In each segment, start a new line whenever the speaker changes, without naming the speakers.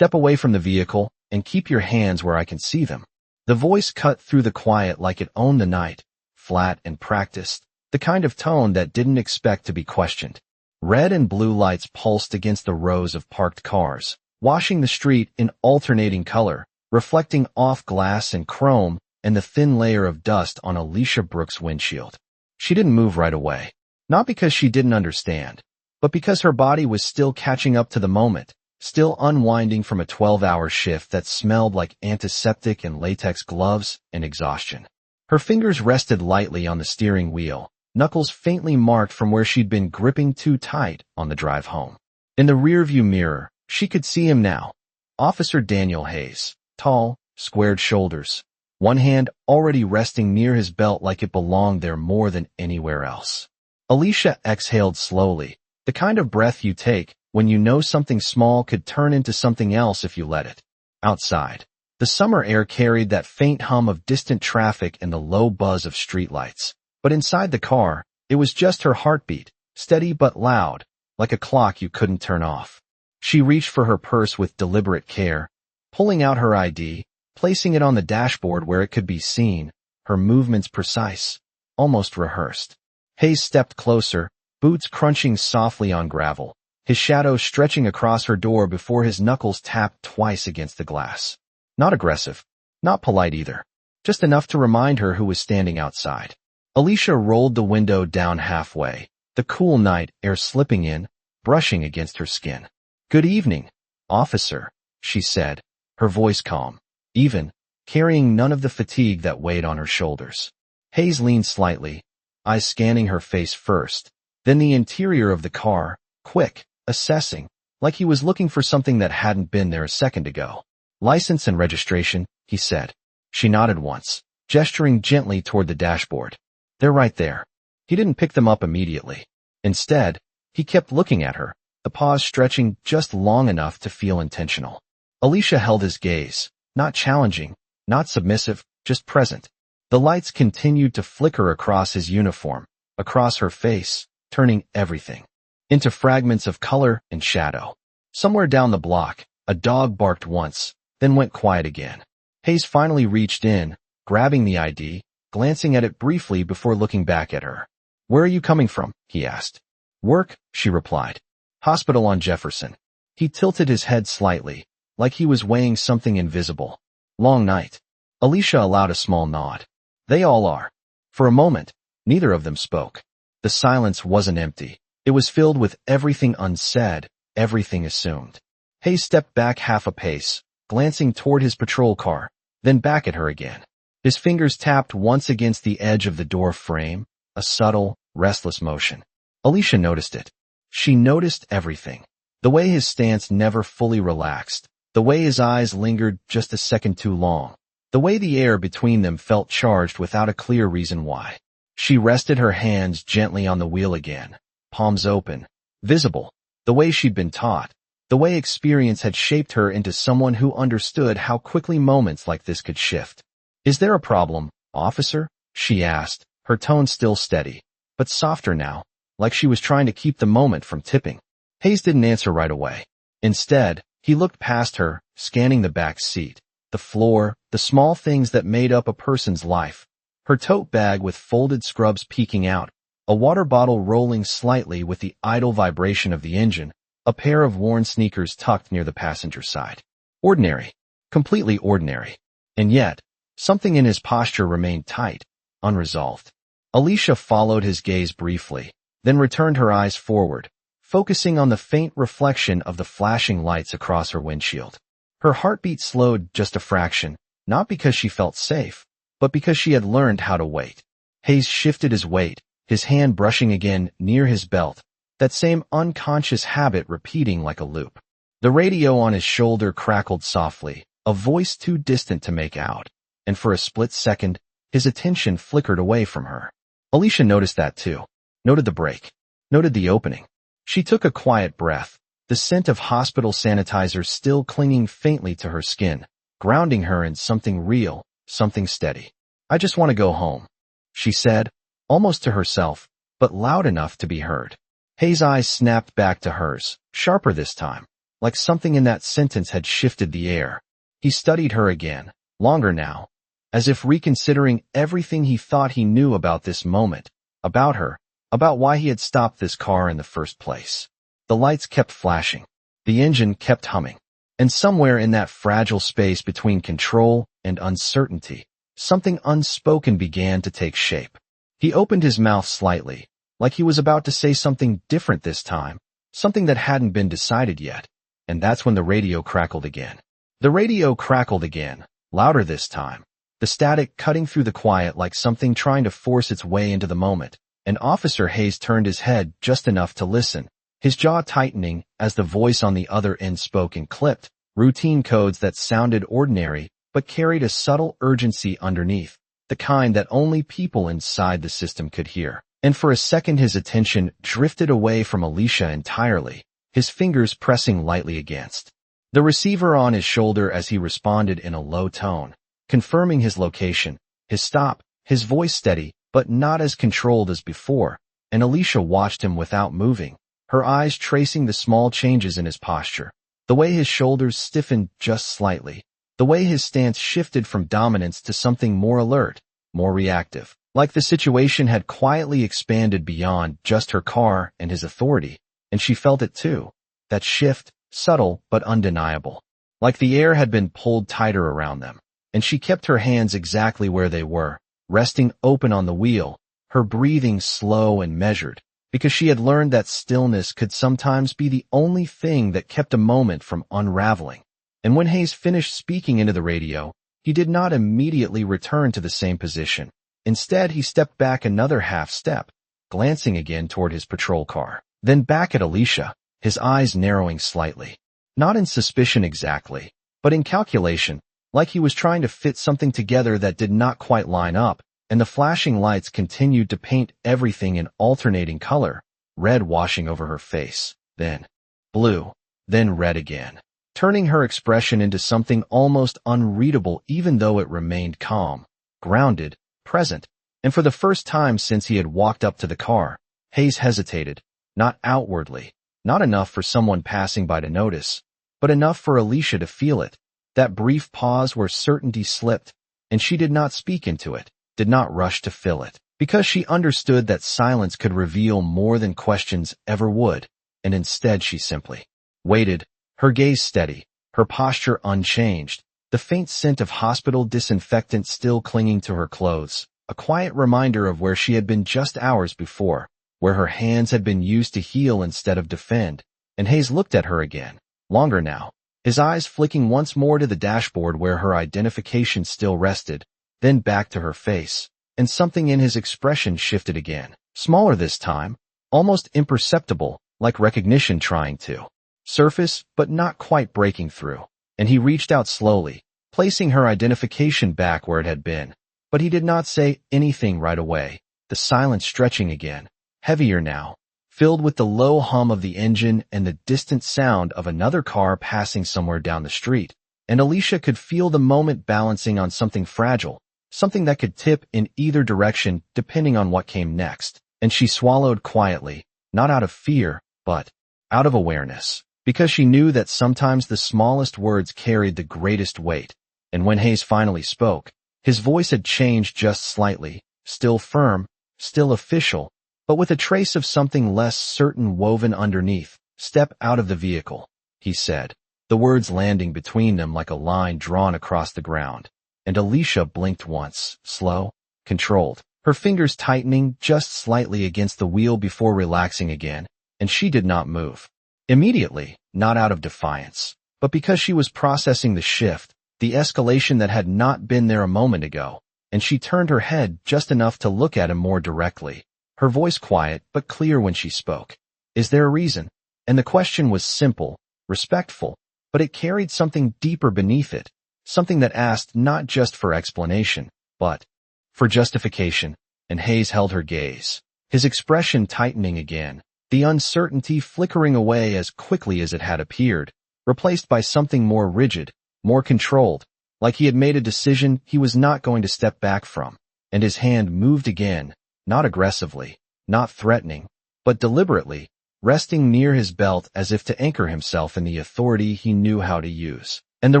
Step away from the vehicle and keep your hands where I can see them. The voice cut through the quiet like it owned the night, flat and practiced, the kind of tone that didn't expect to be questioned. Red and blue lights pulsed against the rows of parked cars, washing the street in alternating color, reflecting off glass and chrome and the thin layer of dust on Alicia Brooks' windshield. She didn't move right away, not because she didn't understand, but because her body was still catching up to the moment, still unwinding from a 12-hour shift that smelled like antiseptic and latex gloves and exhaustion. Her fingers rested lightly on the steering wheel, knuckles faintly marked from where she'd been gripping too tight on the drive home. In the rearview mirror, she could see him now. Officer Daniel Hayes, tall, squared shoulders, one hand already resting near his belt like it belonged there more than anywhere else. Alicia exhaled slowly, the kind of breath you take when you know something small could turn into something else if you let it. Outside, the summer air carried that faint hum of distant traffic and the low buzz of streetlights. But inside the car, it was just her heartbeat, steady but loud, like a clock you couldn't turn off. She reached for her purse with deliberate care, pulling out her ID, placing it on the dashboard where it could be seen, her movements precise, almost rehearsed. Hayes stepped closer, boots crunching softly on gravel, his shadow stretching across her door before his knuckles tapped twice against the glass. Not aggressive, not polite either, just enough to remind her who was standing outside. Alicia rolled the window down halfway, the cool night air slipping in, brushing against her skin. "Good evening, officer," she said, her voice calm, even, carrying none of the fatigue that weighed on her shoulders. Hayes leaned slightly, eyes scanning her face first, then the interior of the car, quick, assessing, like he was looking for something that hadn't been there a second ago. "License and registration," he said. She nodded once, gesturing gently toward the dashboard. "They're right there." He didn't pick them up immediately. Instead, he kept looking at her, the pause stretching just long enough to feel intentional. Alicia held his gaze, not challenging, not submissive, just present. The lights continued to flicker across his uniform, across her face, turning everything into fragments of color and shadow. Somewhere down the block, a dog barked once, then went quiet again. Hayes finally reached in, grabbing the ID, glancing at it briefly before looking back at her. "Where are you coming from?" he asked. "Work," she replied. "Hospital on Jefferson." He tilted his head slightly, like he was weighing something invisible. "Long night." Alicia allowed a small nod. "They all are." For a moment, neither of them spoke. The silence wasn't empty. It was filled with everything unsaid, everything assumed. Hayes stepped back half a pace, glancing toward his patrol car, then back at her again. His fingers tapped once against the edge of the door frame, a subtle, restless motion. Alicia noticed it. She noticed everything. The way his stance never fully relaxed, the way his eyes lingered just a second too long, the way the air between them felt charged without a clear reason why. She rested her hands gently on the wheel again, palms open, visible, the way she'd been taught, the way experience had shaped her into someone who understood how quickly moments like this could shift. "Is there a problem, officer?" she asked, her tone still steady, but softer now, like she was trying to keep the moment from tipping. Hayes didn't answer right away. Instead, he looked past her, scanning the back seat, the floor, the small things that made up a person's life. Her tote bag with folded scrubs peeking out, a water bottle rolling slightly with the idle vibration of the engine, a pair of worn sneakers tucked near the passenger side. Ordinary. Completely ordinary. And yet, something in his posture remained tight, unresolved. Alicia followed his gaze briefly, then returned her eyes forward, focusing on the faint reflection of the flashing lights across her windshield. Her heartbeat slowed just a fraction, not because she felt safe, but because she had learned how to wait. Hayes shifted his weight, his hand brushing again near his belt, that same unconscious habit repeating like a loop. The radio on his shoulder crackled softly, a voice too distant to make out, and for a split second, his attention flickered away from her. Alicia noticed that too, noted the break, noted the opening. She took a quiet breath, the scent of hospital sanitizer still clinging faintly to her skin, grounding her in something real, something steady. "I just want to go home," she said, almost to herself, but loud enough to be heard. Hayes' eyes snapped back to hers, sharper this time. like something in that sentence had shifted the air. He studied her again, longer now, as if reconsidering everything he thought he knew about this moment, about her, about why he had stopped this car in the first place. The lights kept flashing. The engine kept humming. And somewhere in that fragile space between control and uncertainty, something unspoken began to take shape. He opened his mouth slightly, like he was about to say something different this time, something that hadn't been decided yet. And that's when the radio crackled again. The radio crackled again, louder this time, the static cutting through the quiet like something trying to force its way into the moment. And Officer Hayes turned his head just enough to listen, his jaw tightening as the voice on the other end spoke in clipped, routine codes that sounded ordinary but carried a subtle urgency underneath, the kind that only people inside the system could hear. And for a second his attention drifted away from Alicia entirely, his fingers pressing lightly against the receiver on his shoulder as he responded in a low tone, confirming his location, his stop, his voice steady, but not as controlled as before, and Alicia watched him without moving, her eyes tracing the small changes in his posture, the way his shoulders stiffened just slightly, the way his stance shifted from dominance to something more alert, more reactive, like the situation had quietly expanded beyond just her car and his authority, and she felt it too, that shift, subtle but undeniable, like the air had been pulled tighter around them, and she kept her hands exactly where they were, resting open on the wheel, her breathing slow and measured, because she had learned that stillness could sometimes be the only thing that kept a moment from unraveling. And when Hayes finished speaking into the radio, he did not immediately return to the same position. Instead, he stepped back another half step, glancing again toward his patrol car, then back at Alicia, his eyes narrowing slightly. Not in suspicion exactly, but in calculation, like he was trying to fit something together that did not quite line up, and the flashing lights continued to paint everything in alternating color, red washing over her face, then blue, then red again, turning her expression into something almost unreadable even though it remained calm, grounded, present. And for the first time since he had walked up to the car, Hayes hesitated, not outwardly, not enough for someone passing by to notice, but enough for Alicia to feel it, that brief pause where certainty slipped, and she did not speak into it, did not rush to fill it, because she understood that silence could reveal more than questions ever would, and instead she simply waited, her gaze steady, her posture unchanged, the faint scent of hospital disinfectant still clinging to her clothes, a quiet reminder of where she had been just hours before, where her hands had been used to heal instead of defend. And Hayes looked at her again, longer now, his eyes flicking once more to the dashboard where her identification still rested, then back to her face, and something in his expression shifted again, smaller this time, almost imperceptible, like recognition trying to surface but not quite breaking through. And he reached out slowly, placing her identification back where it had been, but he did not say anything right away, the silence stretching again, heavier now, filled with the low hum of the engine and the distant sound of another car passing somewhere down the street. And Alicia could feel the moment balancing on something fragile, something that could tip in either direction depending on what came next. And she swallowed quietly, not out of fear, but out of awareness, because she knew that sometimes the smallest words carried the greatest weight. And when Hayes finally spoke, his voice had changed just slightly, still firm, still official, but with a trace of something less certain woven underneath. "Step out of the vehicle," he said, the words landing between them like a line drawn across the ground. And Alicia blinked once, slow, controlled, her fingers tightening just slightly against the wheel before relaxing again, and she did not move. Immediately, not out of defiance, but because she was processing the shift, the escalation that had not been there a moment ago, and she turned her head just enough to look at him more directly, her voice quiet but clear when she spoke. "Is there a reason?" And the question was simple, respectful, but it carried something deeper beneath it, something that asked not just for explanation, but for justification. And Hayes held her gaze, his expression tightening again, the uncertainty flickering away as quickly as it had appeared, replaced by something more rigid, more controlled, like he had made a decision he was not going to step back from. And his hand moved again, not aggressively, not threatening, but deliberately, resting near his belt as if to anchor himself in the authority he knew how to use. And the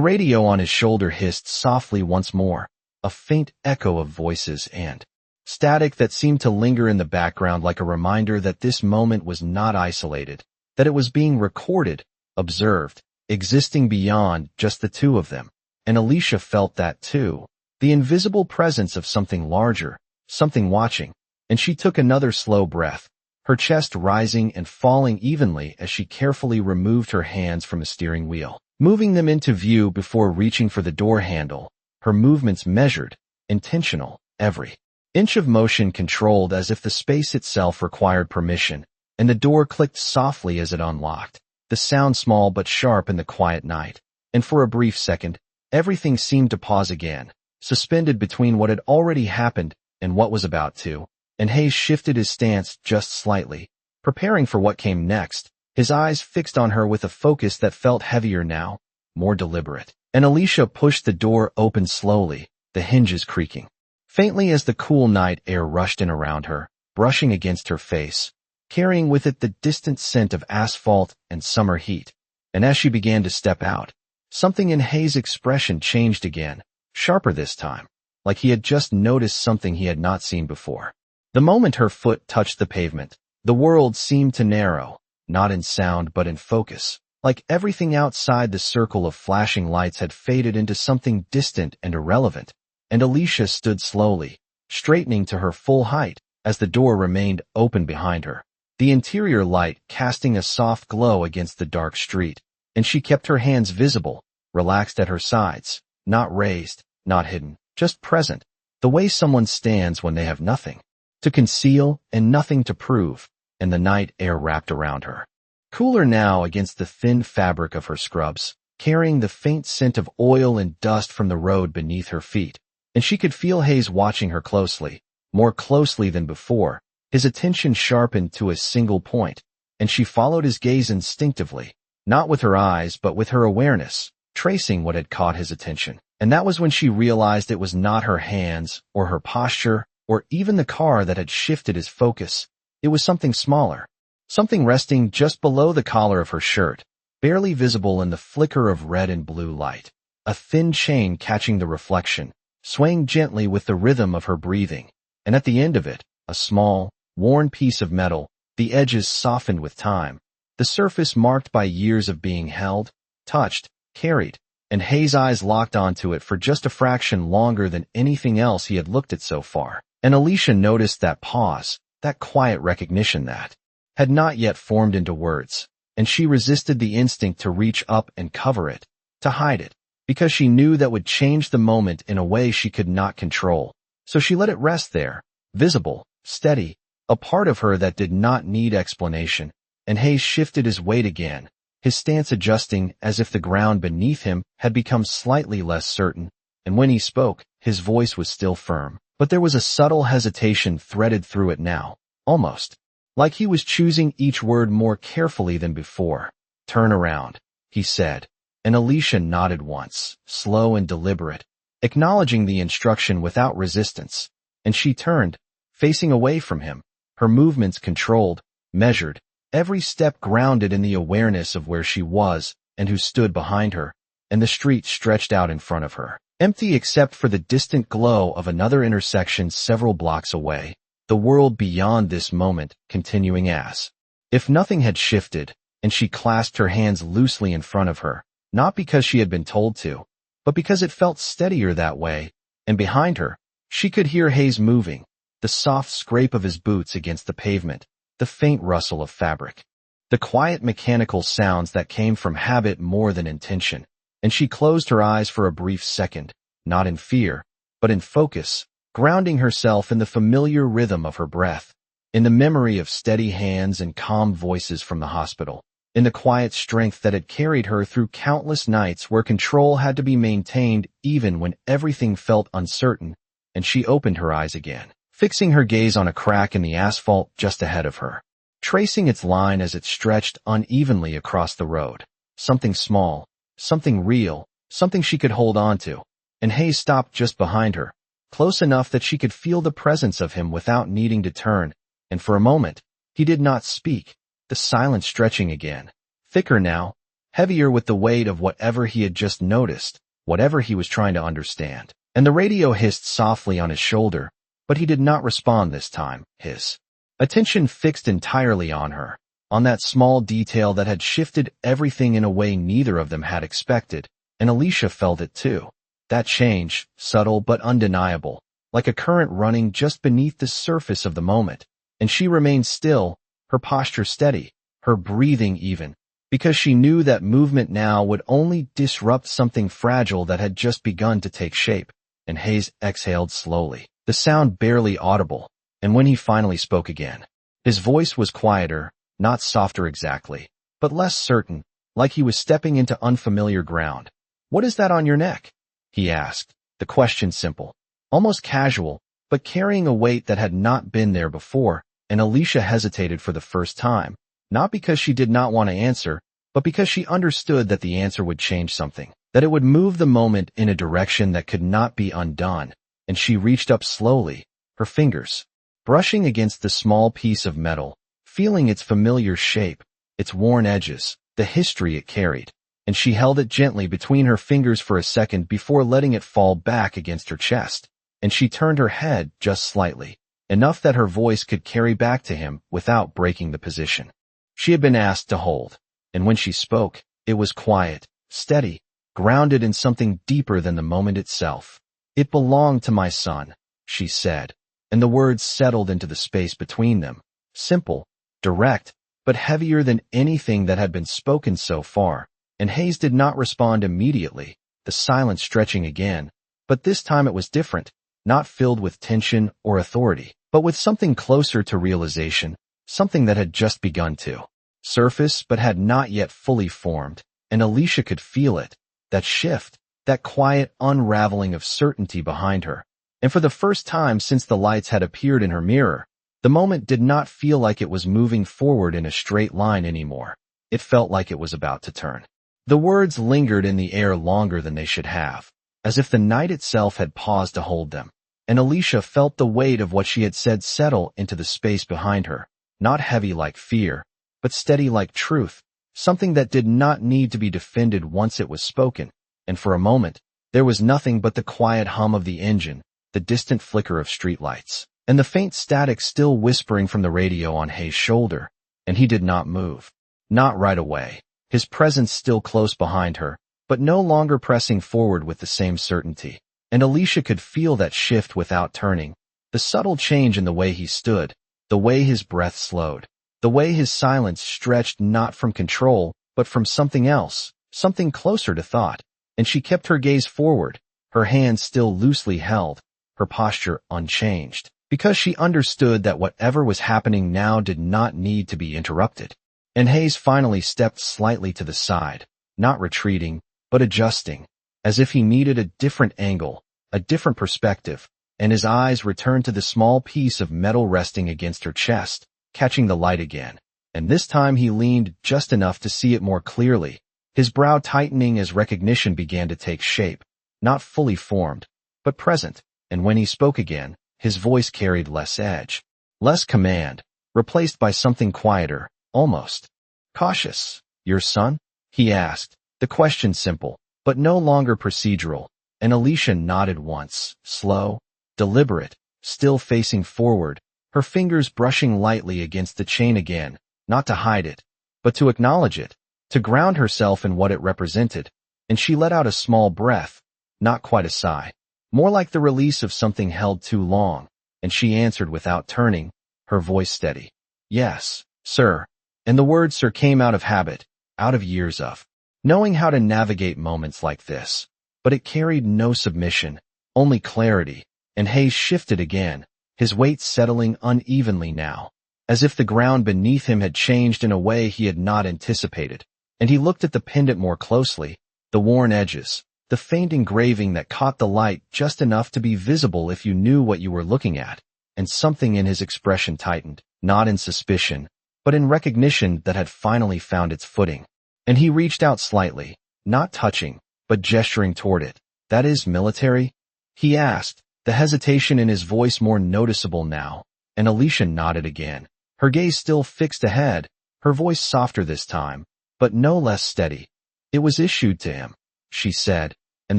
radio on his shoulder hissed softly once more, a faint echo of voices and static that seemed to linger in the background like a reminder that this moment was not isolated, that it was being recorded, observed, existing beyond just the two of them. And Alicia felt that too, the invisible presence of something larger, something watching, and she took another slow breath, her chest rising and falling evenly as she carefully removed her hands from the steering wheel, moving them into view before reaching for the door handle, her movements measured, intentional, every inch of motion controlled as if the space itself required permission, and the door clicked softly as it unlocked, the sound small but sharp in the quiet night. And for a brief second, everything seemed to pause again, suspended between what had already happened and what was about to, and Hayes shifted his stance just slightly, preparing for what came next, his eyes fixed on her with a focus that felt heavier now, more deliberate. And Alicia pushed the door open slowly, the hinges creaking faintly as the cool night air rushed in around her, brushing against her face, carrying with it the distant scent of asphalt and summer heat. And as she began to step out, something in Hayes' expression changed again, sharper this time, like he had just noticed something he had not seen before. The moment her foot touched the pavement, the world seemed to narrow, not in sound but in focus, like everything outside the circle of flashing lights had faded into something distant and irrelevant. And Alicia stood slowly, straightening to her full height, as the door remained open behind her, the interior light casting a soft glow against the dark street, and she kept her hands visible, relaxed at her sides, not raised, not hidden, just present, the way someone stands when they have nothing to conceal and nothing to prove, and the night air wrapped around her, cooler now against the thin fabric of her scrubs, carrying the faint scent of oil and dust from the road beneath her feet. And she could feel Hayes watching her closely, more closely than before, his attention sharpened to a single point, and she followed his gaze instinctively, not with her eyes but with her awareness, tracing what had caught his attention. And that was when she realized it was not her hands, or her posture, or even the car that had shifted his focus. It was something smaller, something resting just below the collar of her shirt, barely visible in the flicker of red and blue light, a thin chain catching the reflection, swaying gently with the rhythm of her breathing, and at the end of it, a small, worn piece of metal, the edges softened with time, the surface marked by years of being held, touched, carried, and Hayes' eyes locked onto it for just a fraction longer than anything else he had looked at so far. And Alicia noticed that pause, that quiet recognition that had not yet formed into words, and she resisted the instinct to reach up and cover it, to hide it, because she knew that would change the moment in a way she could not control. So she let it rest there, visible, steady, a part of her that did not need explanation. And Hayes shifted his weight again, his stance adjusting as if the ground beneath him had become slightly less certain, and when he spoke, his voice was still firm, but there was a subtle hesitation threaded through it now, almost like he was choosing each word more carefully than before. "Turn around," he said. And Alicia nodded once, slow and deliberate, acknowledging the instruction without resistance, and she turned, facing away from him, her movements controlled, measured, every step grounded in the awareness of where she was and who stood behind her, and the street stretched out in front of her, empty except for the distant glow of another intersection several blocks away, the world beyond this moment continuing as if nothing had shifted, and she clasped her hands loosely in front of her, not because she had been told to, but because it felt steadier that way, and behind her, she could hear Hayes moving, the soft scrape of his boots against the pavement, the faint rustle of fabric, the quiet mechanical sounds that came from habit more than intention, and she closed her eyes for a brief second, not in fear, but in focus, grounding herself in the familiar rhythm of her breath, in the memory of steady hands and calm voices from the hospital, in the quiet strength that had carried her through countless nights where control had to be maintained even when everything felt uncertain. And she opened her eyes again, fixing her gaze on a crack in the asphalt just ahead of her, tracing its line as it stretched unevenly across the road. Something small, something real, something she could hold on to. And Hayes stopped just behind her, close enough that she could feel the presence of him without needing to turn, and for a moment, he did not speak, the silence stretching again. Thicker now, heavier with the weight of whatever he had just noticed, whatever he was trying to understand. And the radio hissed softly on his shoulder, but he did not respond this time, his attention fixed entirely on her, on that small detail that had shifted everything in a way neither of them had expected, and Alicia felt it too. That change, subtle but undeniable, like a current running just beneath the surface of the moment, and she remained still, her posture steady, her breathing even, because she knew that movement now would only disrupt something fragile that had just begun to take shape. And Hayes exhaled slowly, the sound barely audible, and when he finally spoke again, his voice was quieter, not softer exactly, but less certain, like he was stepping into unfamiliar ground. "What is that on your neck?" he asked, the question simple, almost casual, but carrying a weight that had not been there before, and Alicia hesitated for the first time, not because she did not want to answer, but because she understood that the answer would change something, that it would move the moment in a direction that could not be undone, and she reached up slowly, her fingers brushing against the small piece of metal, feeling its familiar shape, its worn edges, the history it carried, and she held it gently between her fingers for a second before letting it fall back against her chest, and she turned her head just slightly, enough that her voice could carry back to him without breaking the position she had been asked to hold. And when she spoke, it was quiet, steady, grounded in something deeper than the moment itself. "It belonged to my son," she said, and the words settled into the space between them, simple, direct, but heavier than anything that had been spoken so far, and Hayes did not respond immediately, the silence stretching again, but this time it was different, not filled with tension or authority, but with something closer to realization, something that had just begun to surface but had not yet fully formed, and Alicia could feel it, that shift, that quiet unraveling of certainty behind her. And for the first time since the lights had appeared in her mirror, the moment did not feel like it was moving forward in a straight line anymore. It felt like it was about to turn. The words lingered in the air longer than they should have, as if the night itself had paused to hold them, and Alicia felt the weight of what she had said settle into the space behind her, not heavy like fear, but steady like truth, something that did not need to be defended once it was spoken, and for a moment, there was nothing but the quiet hum of the engine, the distant flicker of streetlights, and the faint static still whispering from the radio on Hayes' shoulder, and he did not move. Not right away, his presence still close behind her, but no longer pressing forward with the same certainty, and Alicia could feel that shift without turning, the subtle change in the way he stood, the way his breath slowed, the way his silence stretched not from control, but from something else, something closer to thought, and she kept her gaze forward, her hands still loosely held, her posture unchanged, because she understood that whatever was happening now did not need to be interrupted. And Hayes finally stepped slightly to the side, not retreating, but adjusting, as if he needed a different angle, a different perspective, and his eyes returned to the small piece of metal resting against her chest, catching the light again, and this time he leaned just enough to see it more clearly, his brow tightening as recognition began to take shape, not fully formed, but present, and when he spoke again, his voice carried less edge, less command, replaced by something quieter, almost cautious. "Your son?" he asked, the question simple, but no longer procedural, and Alicia nodded once, slow, deliberate, still facing forward, her fingers brushing lightly against the chain again, not to hide it, but to acknowledge it, to ground herself in what it represented, and she let out a small breath, not quite a sigh, more like the release of something held too long, and she answered without turning, her voice steady. "Yes, sir." And the word "sir" came out of habit, out of years of knowing how to navigate moments like this, but it carried no submission, only clarity, and Hayes shifted again, his weight settling unevenly now, as if the ground beneath him had changed in a way he had not anticipated, and he looked at the pendant more closely, the worn edges, the faint engraving that caught the light just enough to be visible if you knew what you were looking at, and something in his expression tightened, not in suspicion, but in recognition that had finally found its footing, and he reached out slightly, not touching, but gesturing toward it. "That is military?" he asked, the hesitation in his voice more noticeable now, and Alicia nodded again, her gaze still fixed ahead, her voice softer this time, but no less steady. "It was issued to him," she said, and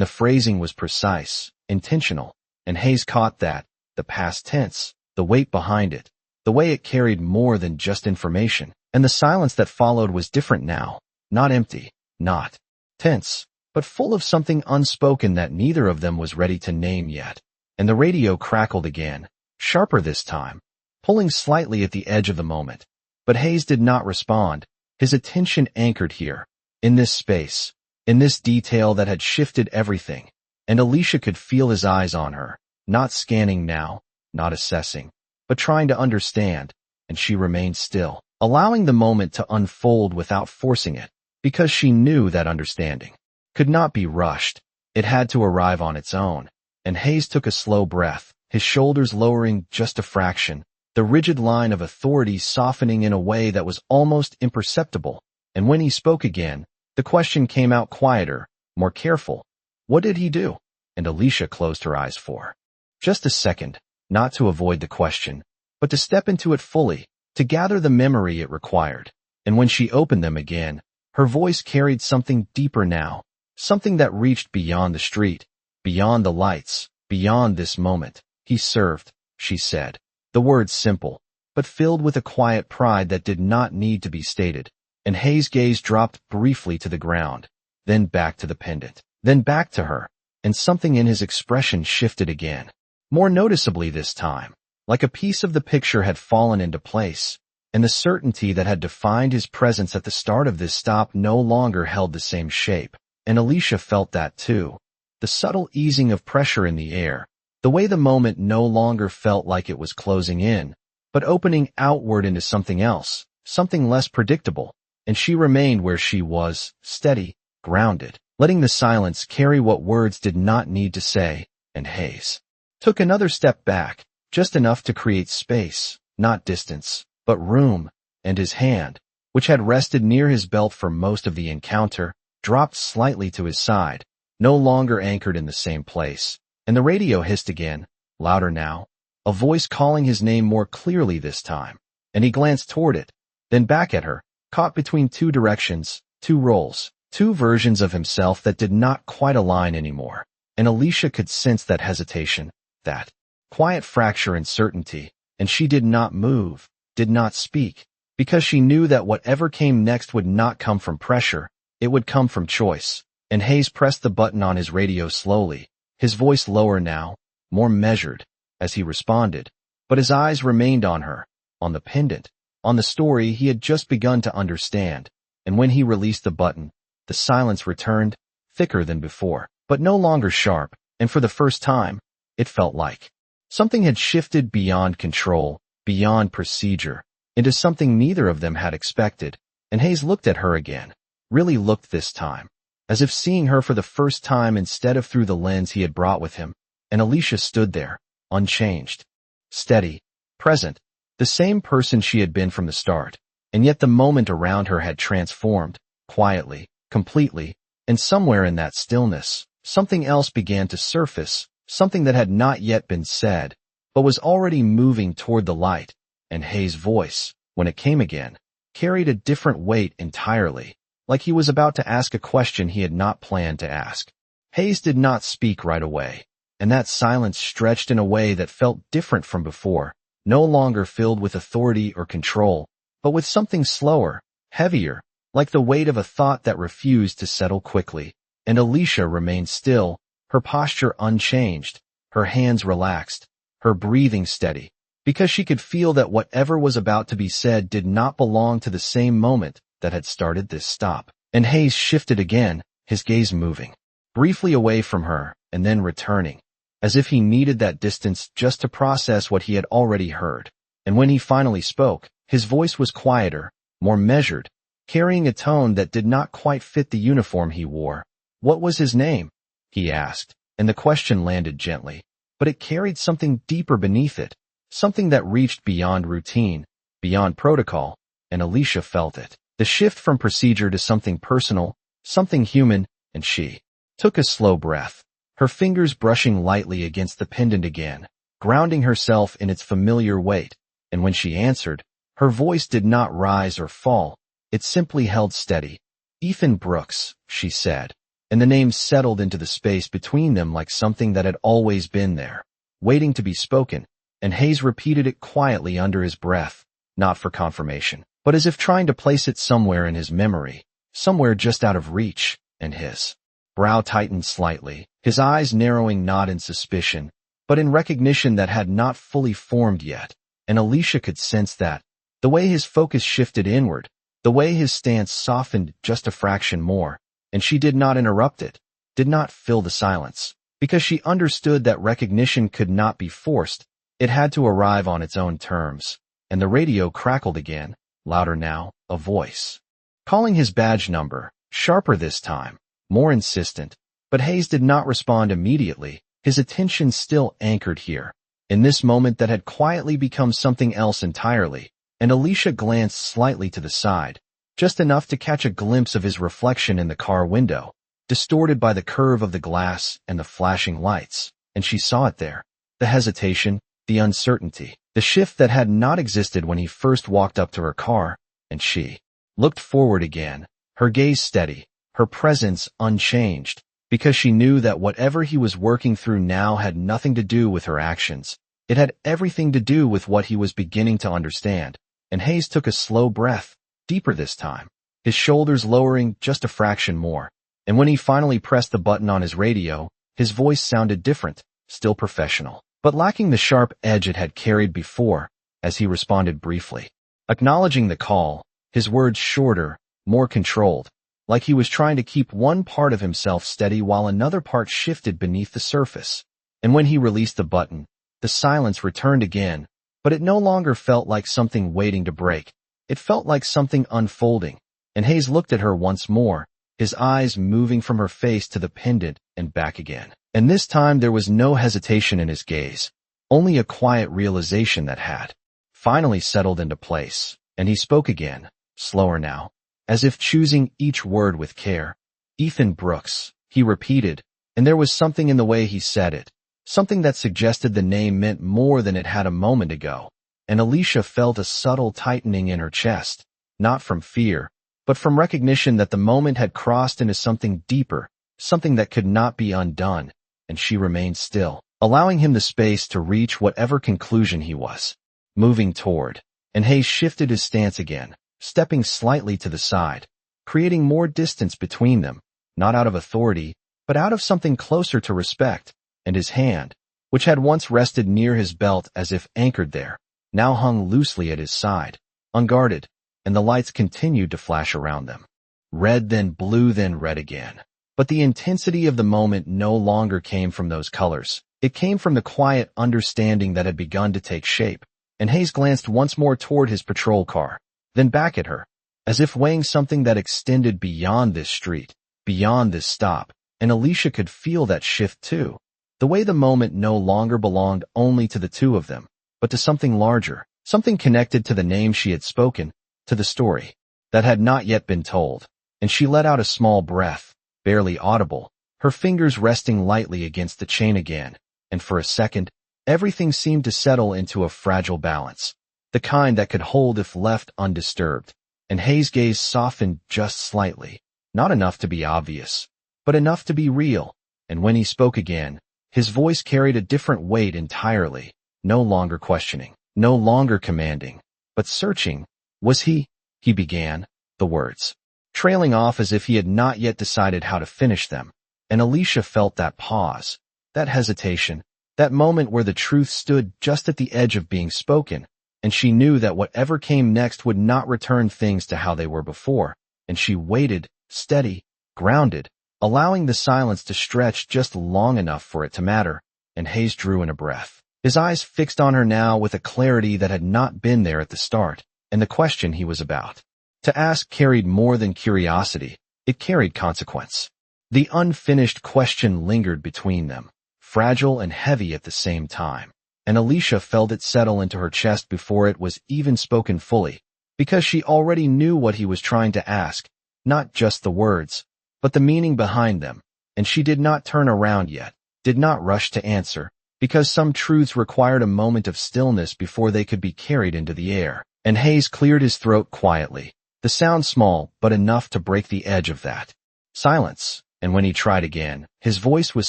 the phrasing was precise, intentional, and Hayes caught that, the past tense, the weight behind it, the way it carried more than just information. And the silence that followed was different now, not empty, not tense, but full of something unspoken that neither of them was ready to name yet. And the radio crackled again, sharper this time, pulling slightly at the edge of the moment. But Hayes did not respond, his attention anchored here, in this space, in this detail that had shifted everything. And Alicia could feel his eyes on her, not scanning now, not assessing, but trying to understand, and she remained still, allowing the moment to unfold without forcing it, because she knew that understanding could not be rushed. It had to arrive on its own. And Hayes took a slow breath, his shoulders lowering just a fraction, the rigid line of authority softening in a way that was almost imperceptible. And when he spoke again, the question came out quieter, more careful. "What did he do?" And Alicia closed her eyes for just a second, not to avoid the question, but to step into it fully, to gather the memory it required. And when she opened them again, her voice carried something deeper now, something that reached beyond the street, beyond the lights, beyond this moment. "He served," she said, the words simple, but filled with a quiet pride that did not need to be stated. And Hayes' gaze dropped briefly to the ground, then back to the pendant, then back to her, and something in his expression shifted again, more noticeably this time. Like a piece of the picture had fallen into place, and the certainty that had defined his presence at the start of this stop no longer held the same shape. And Alicia felt that too. The subtle easing of pressure in the air, the way the moment no longer felt like it was closing in, but opening outward into something else, something less predictable. And she remained where she was, steady, grounded, letting the silence carry what words did not need to say. And Hayes took another step back, just enough to create space, not distance, but room, and his hand, which had rested near his belt for most of the encounter, dropped slightly to his side, no longer anchored in the same place. And the radio hissed again, louder now, a voice calling his name more clearly this time. And he glanced toward it, then back at her, caught between two directions, two roles, two versions of himself that did not quite align anymore. And Alicia could sense that hesitation, that quiet fracture in certainty, and she did not move, did not speak, because she knew that whatever came next would not come from pressure, it would come from choice. And Hayes pressed the button on his radio slowly, his voice lower now, more measured, as he responded, but his eyes remained on her, on the pendant, on the story he had just begun to understand. And when he released the button, the silence returned, thicker than before, but no longer sharp, and for the first time, it felt like something had shifted beyond control, beyond procedure, into something neither of them had expected. And Hayes looked at her again, really looked this time, as if seeing her for the first time instead of through the lens he had brought with him. And Alicia stood there, unchanged, steady, present, the same person she had been from the start. And yet the moment around her had transformed, quietly, completely, and somewhere in that stillness, something else began to surface, something that had not yet been said, but was already moving toward the light. And Hayes' voice, when it came again, carried a different weight entirely, like he was about to ask a question he had not planned to ask. Hayes did not speak right away, and that silence stretched in a way that felt different from before, no longer filled with authority or control, but with something slower, heavier, like the weight of a thought that refused to settle quickly. And Alicia remained still, her posture unchanged, her hands relaxed, her breathing steady, because she could feel that whatever was about to be said did not belong to the same moment that had started this stop. And Hayes shifted again, his gaze moving briefly away from her, and then returning, as if he needed that distance just to process what he had already heard. And when he finally spoke, his voice was quieter, more measured, carrying a tone that did not quite fit the uniform he wore. "What was his name?" he asked, and the question landed gently, but it carried something deeper beneath it, something that reached beyond routine, beyond protocol. And Alicia felt it, the shift from procedure to something personal, something human. And she took a slow breath, her fingers brushing lightly against the pendant again, grounding herself in its familiar weight. And when she answered, Her voice did not rise or fall. It simply held steady. "Ethan Brooks," she said, and the name settled into the space between them like something that had always been there, waiting to be spoken, and Hayes repeated it quietly under his breath, not for confirmation, but as if trying to place it somewhere in his memory, somewhere just out of reach, and his brow tightened slightly, his eyes narrowing not in suspicion, but in recognition that had not fully formed yet, and Alicia could sense that, the way his focus shifted inward, the way his stance softened just a fraction more, and she did not interrupt it, did not fill the silence, because she understood that recognition could not be forced, it had to arrive on its own terms, and the radio crackled again, louder now, a voice. Calling his badge number, sharper this time, more insistent, but Hayes did not respond immediately, his attention still anchored here, in this moment that had quietly become something else entirely, and Alicia glanced slightly to the side, just enough to catch a glimpse of his reflection in the car window, distorted by the curve of the glass and the flashing lights, and she saw it there, the hesitation, the uncertainty, the shift that had not existed when he first walked up to her car, and she looked forward again, her gaze steady, her presence unchanged, because she knew that whatever he was working through now had nothing to do with her actions. It had everything to do with what he was beginning to understand, and Hayes took a slow breath, deeper this time, his shoulders lowering just a fraction more, and when he finally pressed the button on his radio, his voice sounded different, still professional, but lacking the sharp edge it had carried before, as he responded briefly. Acknowledging the call, his words shorter, more controlled, like he was trying to keep one part of himself steady while another part shifted beneath the surface. And when he released the button, the silence returned again, but it no longer felt like something waiting to break. It felt like something unfolding, and Hayes looked at her once more, his eyes moving from her face to the pendant and back again. And this time there was no hesitation in his gaze, only a quiet realization that had finally settled into place, and he spoke again, slower now, as if choosing each word with care. "Ethan Brooks," he repeated, and there was something in the way he said it, something that suggested the name meant more than it had a moment ago, and Alicia felt a subtle tightening in her chest, not from fear, but from recognition that the moment had crossed into something deeper, something that could not be undone, and she remained still, allowing him the space to reach whatever conclusion he was moving toward, and Hayes shifted his stance again, stepping slightly to the side, creating more distance between them, not out of authority, but out of something closer to respect, and his hand, which had once rested near his belt as if anchored there, now hung loosely at his side, unguarded, and the lights continued to flash around them. Red then blue then red again. But the intensity of the moment no longer came from those colors. It came from the quiet understanding that had begun to take shape, and Hayes glanced once more toward his patrol car, then back at her, as if weighing something that extended beyond this street, beyond this stop, and Alicia could feel that shift too, the way the moment no longer belonged only to the two of them, but to something larger, something connected to the name she had spoken, to the story that had not yet been told, and she let out a small breath, barely audible, her fingers resting lightly against the chain again, and for a second, everything seemed to settle into a fragile balance, the kind that could hold if left undisturbed, and Hayes' gaze softened just slightly, not enough to be obvious, but enough to be real, and when he spoke again, his voice carried a different weight entirely, no longer questioning, no longer commanding, but searching. "Was he began, the words, trailing off as if he had not yet decided how to finish them, and Alicia felt that pause, that hesitation, that moment where the truth stood just at the edge of being spoken, and she knew that whatever came next would not return things to how they were before, and she waited, steady, grounded, allowing the silence to stretch just long enough for it to matter, and Hayes drew in a breath, his eyes fixed on her now with a clarity that had not been there at the start, and the question he was about to ask carried more than curiosity, it carried consequence. The unfinished question lingered between them, fragile and heavy at the same time, and Alicia felt it settle into her chest before it was even spoken fully, because she already knew what he was trying to ask, not just the words, but the meaning behind them, and she did not turn around yet, did not rush to answer, because some truths required a moment of stillness before they could be carried into the air. And Hayes cleared his throat quietly, the sound small but enough to break the edge of that silence. And when he tried again, his voice was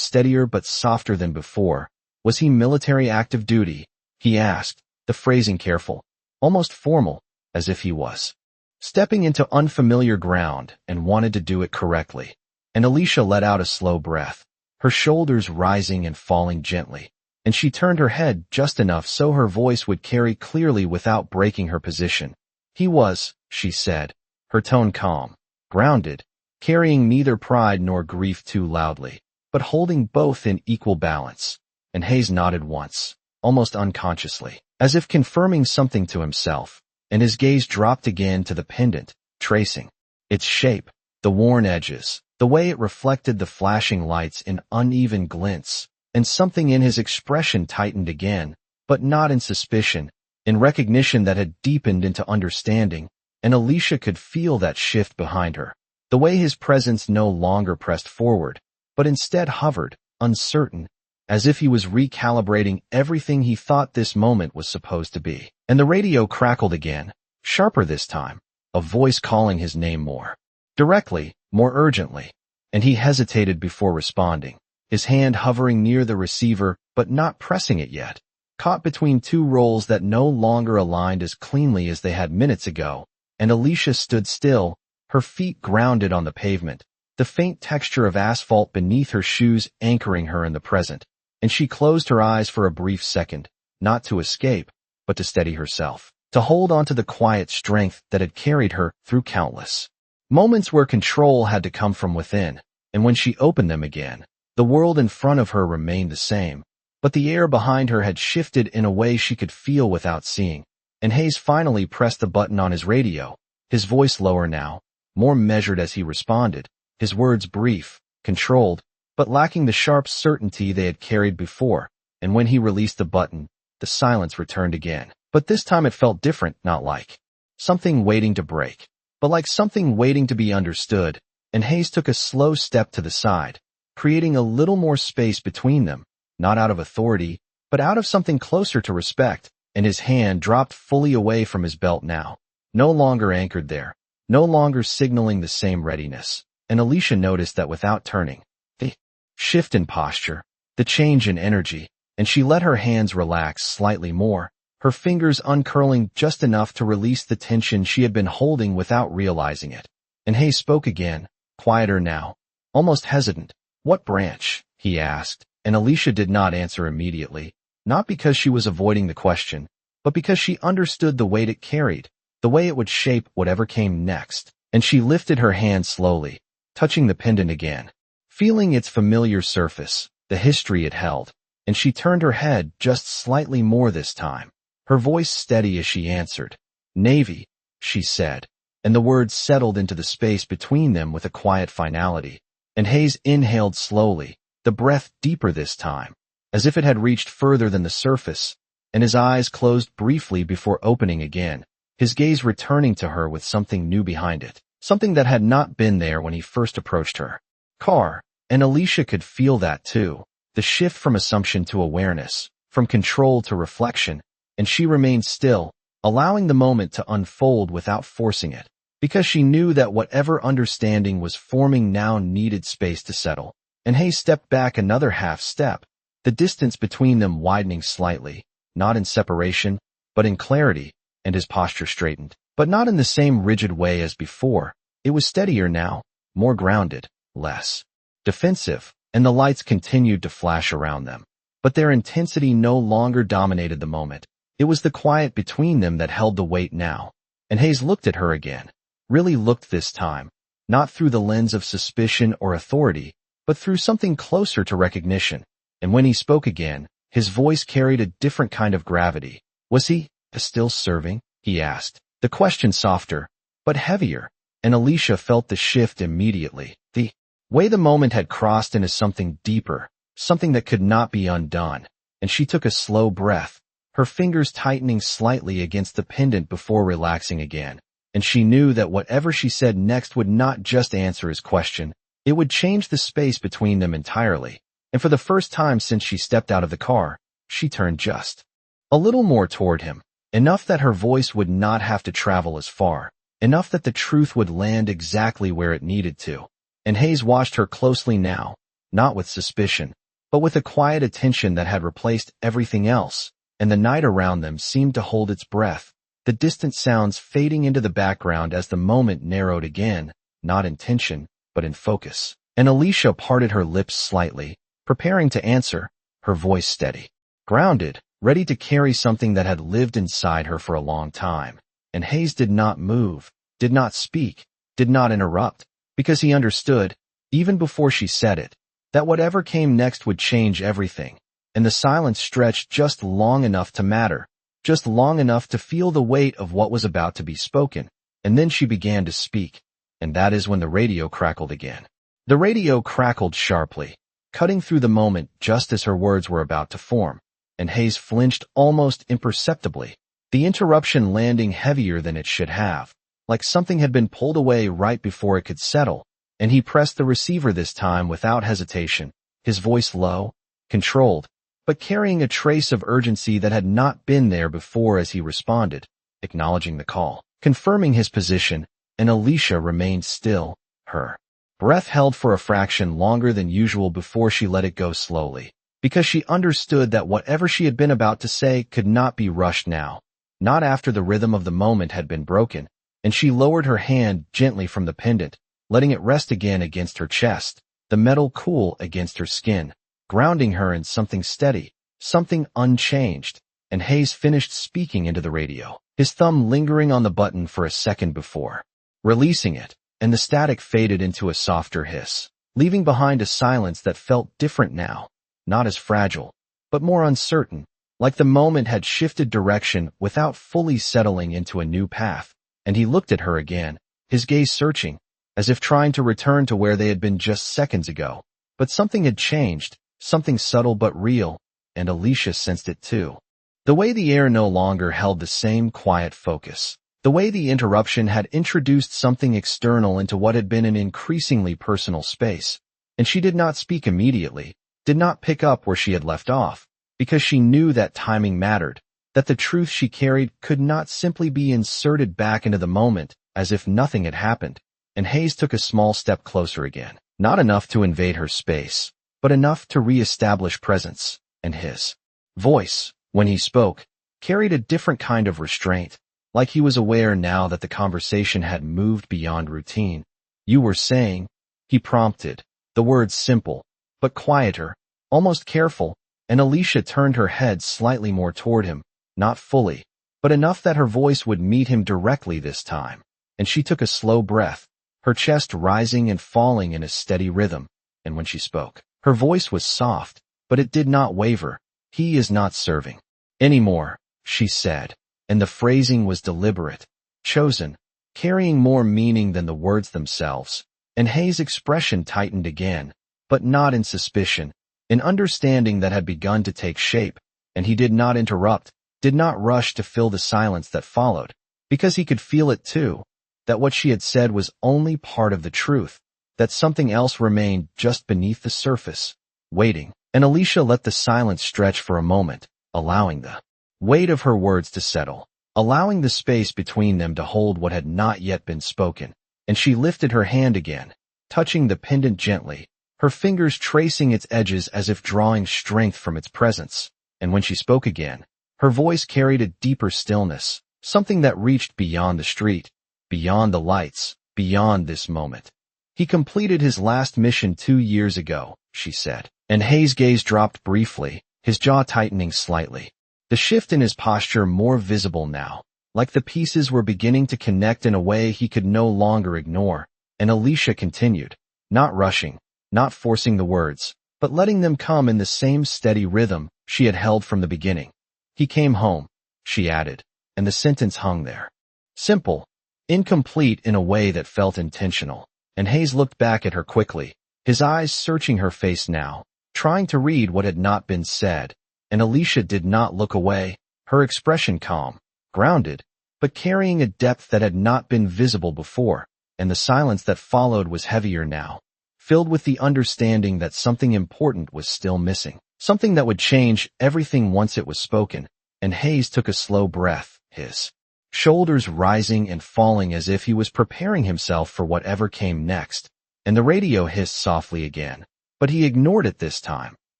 steadier but softer than before. Was he military active duty? He asked, the phrasing careful, almost formal, as if he was stepping into unfamiliar ground and wanted to do it correctly. And Alicia let out a slow breath, her shoulders rising and falling gently, and she turned her head just enough so her voice would carry clearly without breaking her position. He was, she said, her tone calm, grounded, carrying neither pride nor grief too loudly, but holding both in equal balance. And Hayes nodded once, almost unconsciously, as if confirming something to himself, and his gaze dropped again to the pendant, tracing its shape, the worn edges, the way it reflected the flashing lights in uneven glints, and something in his expression tightened again, but not in suspicion, in recognition that had deepened into understanding, and Alicia could feel that shift behind her, the way his presence no longer pressed forward, but instead hovered, uncertain, as if he was recalibrating everything he thought this moment was supposed to be. And the radio crackled again, sharper this time, a voice calling his name more directly, more urgently, and he hesitated before responding, his hand hovering near the receiver but not pressing it yet, caught between two roles that no longer aligned as cleanly as they had minutes ago. And Alicia stood still, her feet grounded on the pavement, the faint texture of asphalt beneath her shoes anchoring her in the present. And she closed her eyes for a brief second, not to escape, but to steady herself, to hold onto the quiet strength that had carried her through countless moments where control had to come from within. And when she opened them again, the world in front of her remained the same, but the air behind her had shifted in a way she could feel without seeing. And Hayes finally pressed the button on his radio, his voice lower now, more measured as he responded, his words brief, controlled, but lacking the sharp certainty they had carried before. And when he released the button, the silence returned again. But this time it felt different, not like something waiting to break, but like something waiting to be understood. And Hayes took a slow step to the side, creating a little more space between them, not out of authority, but out of something closer to respect. And his hand dropped fully away from his belt now, no longer anchored there, no longer signaling the same readiness. And Alicia noticed that without turning, the shift in posture, the change in energy, and she let her hands relax slightly more, her fingers uncurling just enough to release the tension she had been holding without realizing it. And Hayes spoke again, quieter now, almost hesitant. What branch? He asked, and Alicia did not answer immediately, not because she was avoiding the question, but because she understood the weight it carried, the way it would shape whatever came next. And she lifted her hand slowly, touching the pendant again, feeling its familiar surface, the history it held, and she turned her head just slightly more this time, her voice steady as she answered. Navy, she said, and the words settled into the space between them with a quiet finality. And Hayes inhaled slowly, the breath deeper this time, as if it had reached further than the surface, and his eyes closed briefly before opening again, his gaze returning to her with something new behind it, something that had not been there when he first approached her car. And Alicia could feel that too, the shift from assumption to awareness, from control to reflection, and she remained still, allowing the moment to unfold without forcing it, because she knew that whatever understanding was forming now needed space to settle. And Hayes stepped back another half step, the distance between them widening slightly, not in separation, but in clarity, and his posture straightened, but not in the same rigid way as before. It was steadier now, more grounded, less defensive, and the lights continued to flash around them. But their intensity no longer dominated the moment. It was the quiet between them that held the weight now. And Hayes looked at her again, really looked this time, not through the lens of suspicion or authority, but through something closer to recognition. And when he spoke again, his voice carried a different kind of gravity. Was he still serving? He asked, the question softer, but heavier. And Alicia felt the shift immediately, the way the moment had crossed into something deeper, something that could not be undone. And she took a slow breath, her fingers tightening slightly against the pendant before relaxing again. And she knew that whatever she said next would not just answer his question, it would change the space between them entirely. And for the first time since she stepped out of the car, she turned just a little more toward him, enough that her voice would not have to travel as far, enough that the truth would land exactly where it needed to. And Hayes watched her closely now, not with suspicion, but with a quiet attention that had replaced everything else, and the night around them seemed to hold its breath, the distant sounds fading into the background as the moment narrowed again, not in tension, but in focus. And Alicia parted her lips slightly, preparing to answer, her voice steady, grounded, ready to carry something that had lived inside her for a long time. And Hayes did not move, did not speak, did not interrupt, because he understood, even before she said it, that whatever came next would change everything. And the silence stretched just long enough to matter, just long enough to feel the weight of what was about to be spoken. And then she began to speak, and that is when the radio crackled again. The radio crackled sharply, cutting through the moment just as her words were about to form, and Hayes flinched almost imperceptibly, the interruption landing heavier than it should have, like something had been pulled away right before it could settle, and he pressed the receiver this time without hesitation, his voice low, controlled, but carrying a trace of urgency that had not been there before as he responded, acknowledging the call, confirming his position, and Alicia remained still, her breath held for a fraction longer than usual before she let it go slowly, because she understood that whatever she had been about to say could not be rushed now, not after the rhythm of the moment had been broken, and she lowered her hand gently from the pendant, letting it rest again against her chest, the metal cool against her skin, grounding her in something steady, something unchanged. And Hayes finished speaking into the radio, his thumb lingering on the button for a second before releasing it, and the static faded into a softer hiss, leaving behind a silence that felt different now, not as fragile, but more uncertain, like the moment had shifted direction without fully settling into a new path. And he looked at her again, his gaze searching, as if trying to return to where they had been just seconds ago. But something had changed, something subtle but real, and Alicia sensed it too. The way the air no longer held the same quiet focus. The way the interruption had introduced something external into what had been an increasingly personal space. And she did not speak immediately, did not pick up where she had left off, because she knew that timing mattered, that the truth she carried could not simply be inserted back into the moment as if nothing had happened. And Hayes took a small step closer again, not enough to invade her space, but enough to re-establish presence, and his voice, when he spoke, carried a different kind of restraint, like he was aware now that the conversation had moved beyond routine. "You were saying," he prompted, the words simple, but quieter, almost careful, and Alicia turned her head slightly more toward him, not fully, but enough that her voice would meet him directly this time. And she took a slow breath, her chest rising and falling in a steady rhythm, and when she spoke, her voice was soft, but it did not waver. "He is not serving anymore," she said, and the phrasing was deliberate, chosen, carrying more meaning than the words themselves. And Hayes' expression tightened again, but not in suspicion, in understanding that had begun to take shape, and he did not interrupt, did not rush to fill the silence that followed, because he could feel it too, that what she had said was only part of the truth, that something else remained just beneath the surface, waiting. And Alicia let the silence stretch for a moment, allowing the weight of her words to settle, allowing the space between them to hold what had not yet been spoken. And she lifted her hand again, touching the pendant gently, her fingers tracing its edges as if drawing strength from its presence. And when she spoke again, her voice carried a deeper stillness, something that reached beyond the street, beyond the lights, beyond this moment. "He completed his last mission 2 years ago," she said. And Hayes' gaze dropped briefly, his jaw tightening slightly, the shift in his posture more visible now, like the pieces were beginning to connect in a way he could no longer ignore. And Alicia continued, not rushing, not forcing the words, but letting them come in the same steady rhythm she had held from the beginning. "He came home," she added, and the sentence hung there. Simple, incomplete in a way that felt intentional. And Hayes looked back at her quickly, his eyes searching her face now, trying to read what had not been said. And Alicia did not look away, her expression calm, grounded, but carrying a depth that had not been visible before. And the silence that followed was heavier now, filled with the understanding that something important was still missing, something that would change everything once it was spoken. And Hayes took a slow breath, his shoulders rising and falling as if he was preparing himself for whatever came next, and the radio hissed softly again. But he ignored it this time.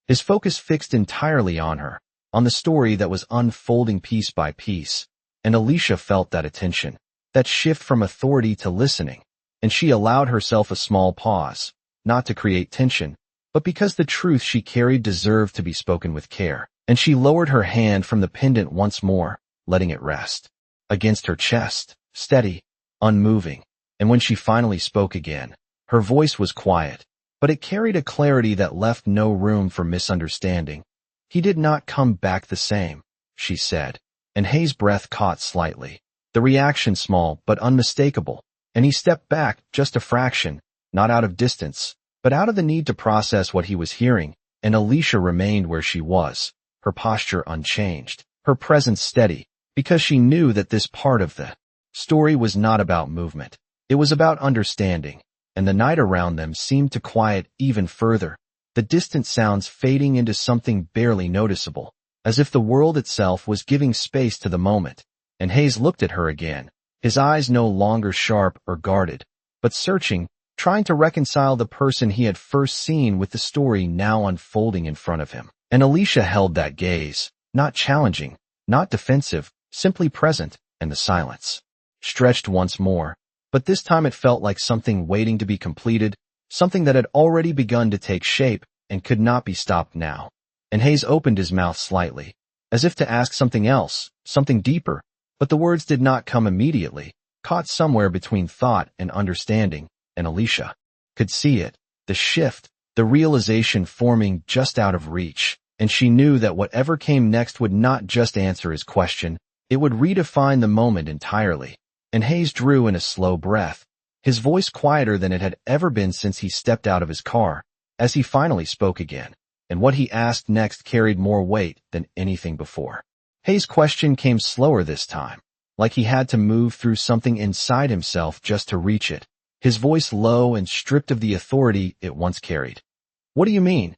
His focus fixed entirely on her, on the story that was unfolding piece by piece, and Alicia felt that attention, that shift from authority to listening, and she allowed herself a small pause, not to create tension, but because the truth she carried deserved to be spoken with care, and she lowered her hand from the pendant once more, letting it rest against her chest, steady, unmoving, and when she finally spoke again, her voice was quiet, but it carried a clarity that left no room for misunderstanding. "He did not come back the same," she said, and Hayes' breath caught slightly, the reaction small but unmistakable, and he stepped back just a fraction, not out of distance, but out of the need to process what he was hearing, and Alicia remained where she was, her posture unchanged, her presence steady, because she knew that this part of the story was not about movement. It was about understanding, and the night around them seemed to quiet even further, the distant sounds fading into something barely noticeable, as if the world itself was giving space to the moment. And Hayes looked at her again, his eyes no longer sharp or guarded, but searching, trying to reconcile the person he had first seen with the story now unfolding in front of him. And Alicia held that gaze, not challenging, not defensive, simply present, and the silence stretched once more, but this time it felt like something waiting to be completed, something that had already begun to take shape and could not be stopped now. And Hayes opened his mouth slightly, as if to ask something else, something deeper, but the words did not come immediately, caught somewhere between thought and understanding, and Alicia could see it, the shift, the realization forming just out of reach, and she knew that whatever came next would not just answer his question, it would redefine the moment entirely. And Hayes drew in a slow breath, his voice quieter than it had ever been since he stepped out of his car, as he finally spoke again, and what he asked next carried more weight than anything before. Hayes' question came slower this time, like he had to move through something inside himself just to reach it, his voice low and stripped of the authority it once carried. "What do you mean?"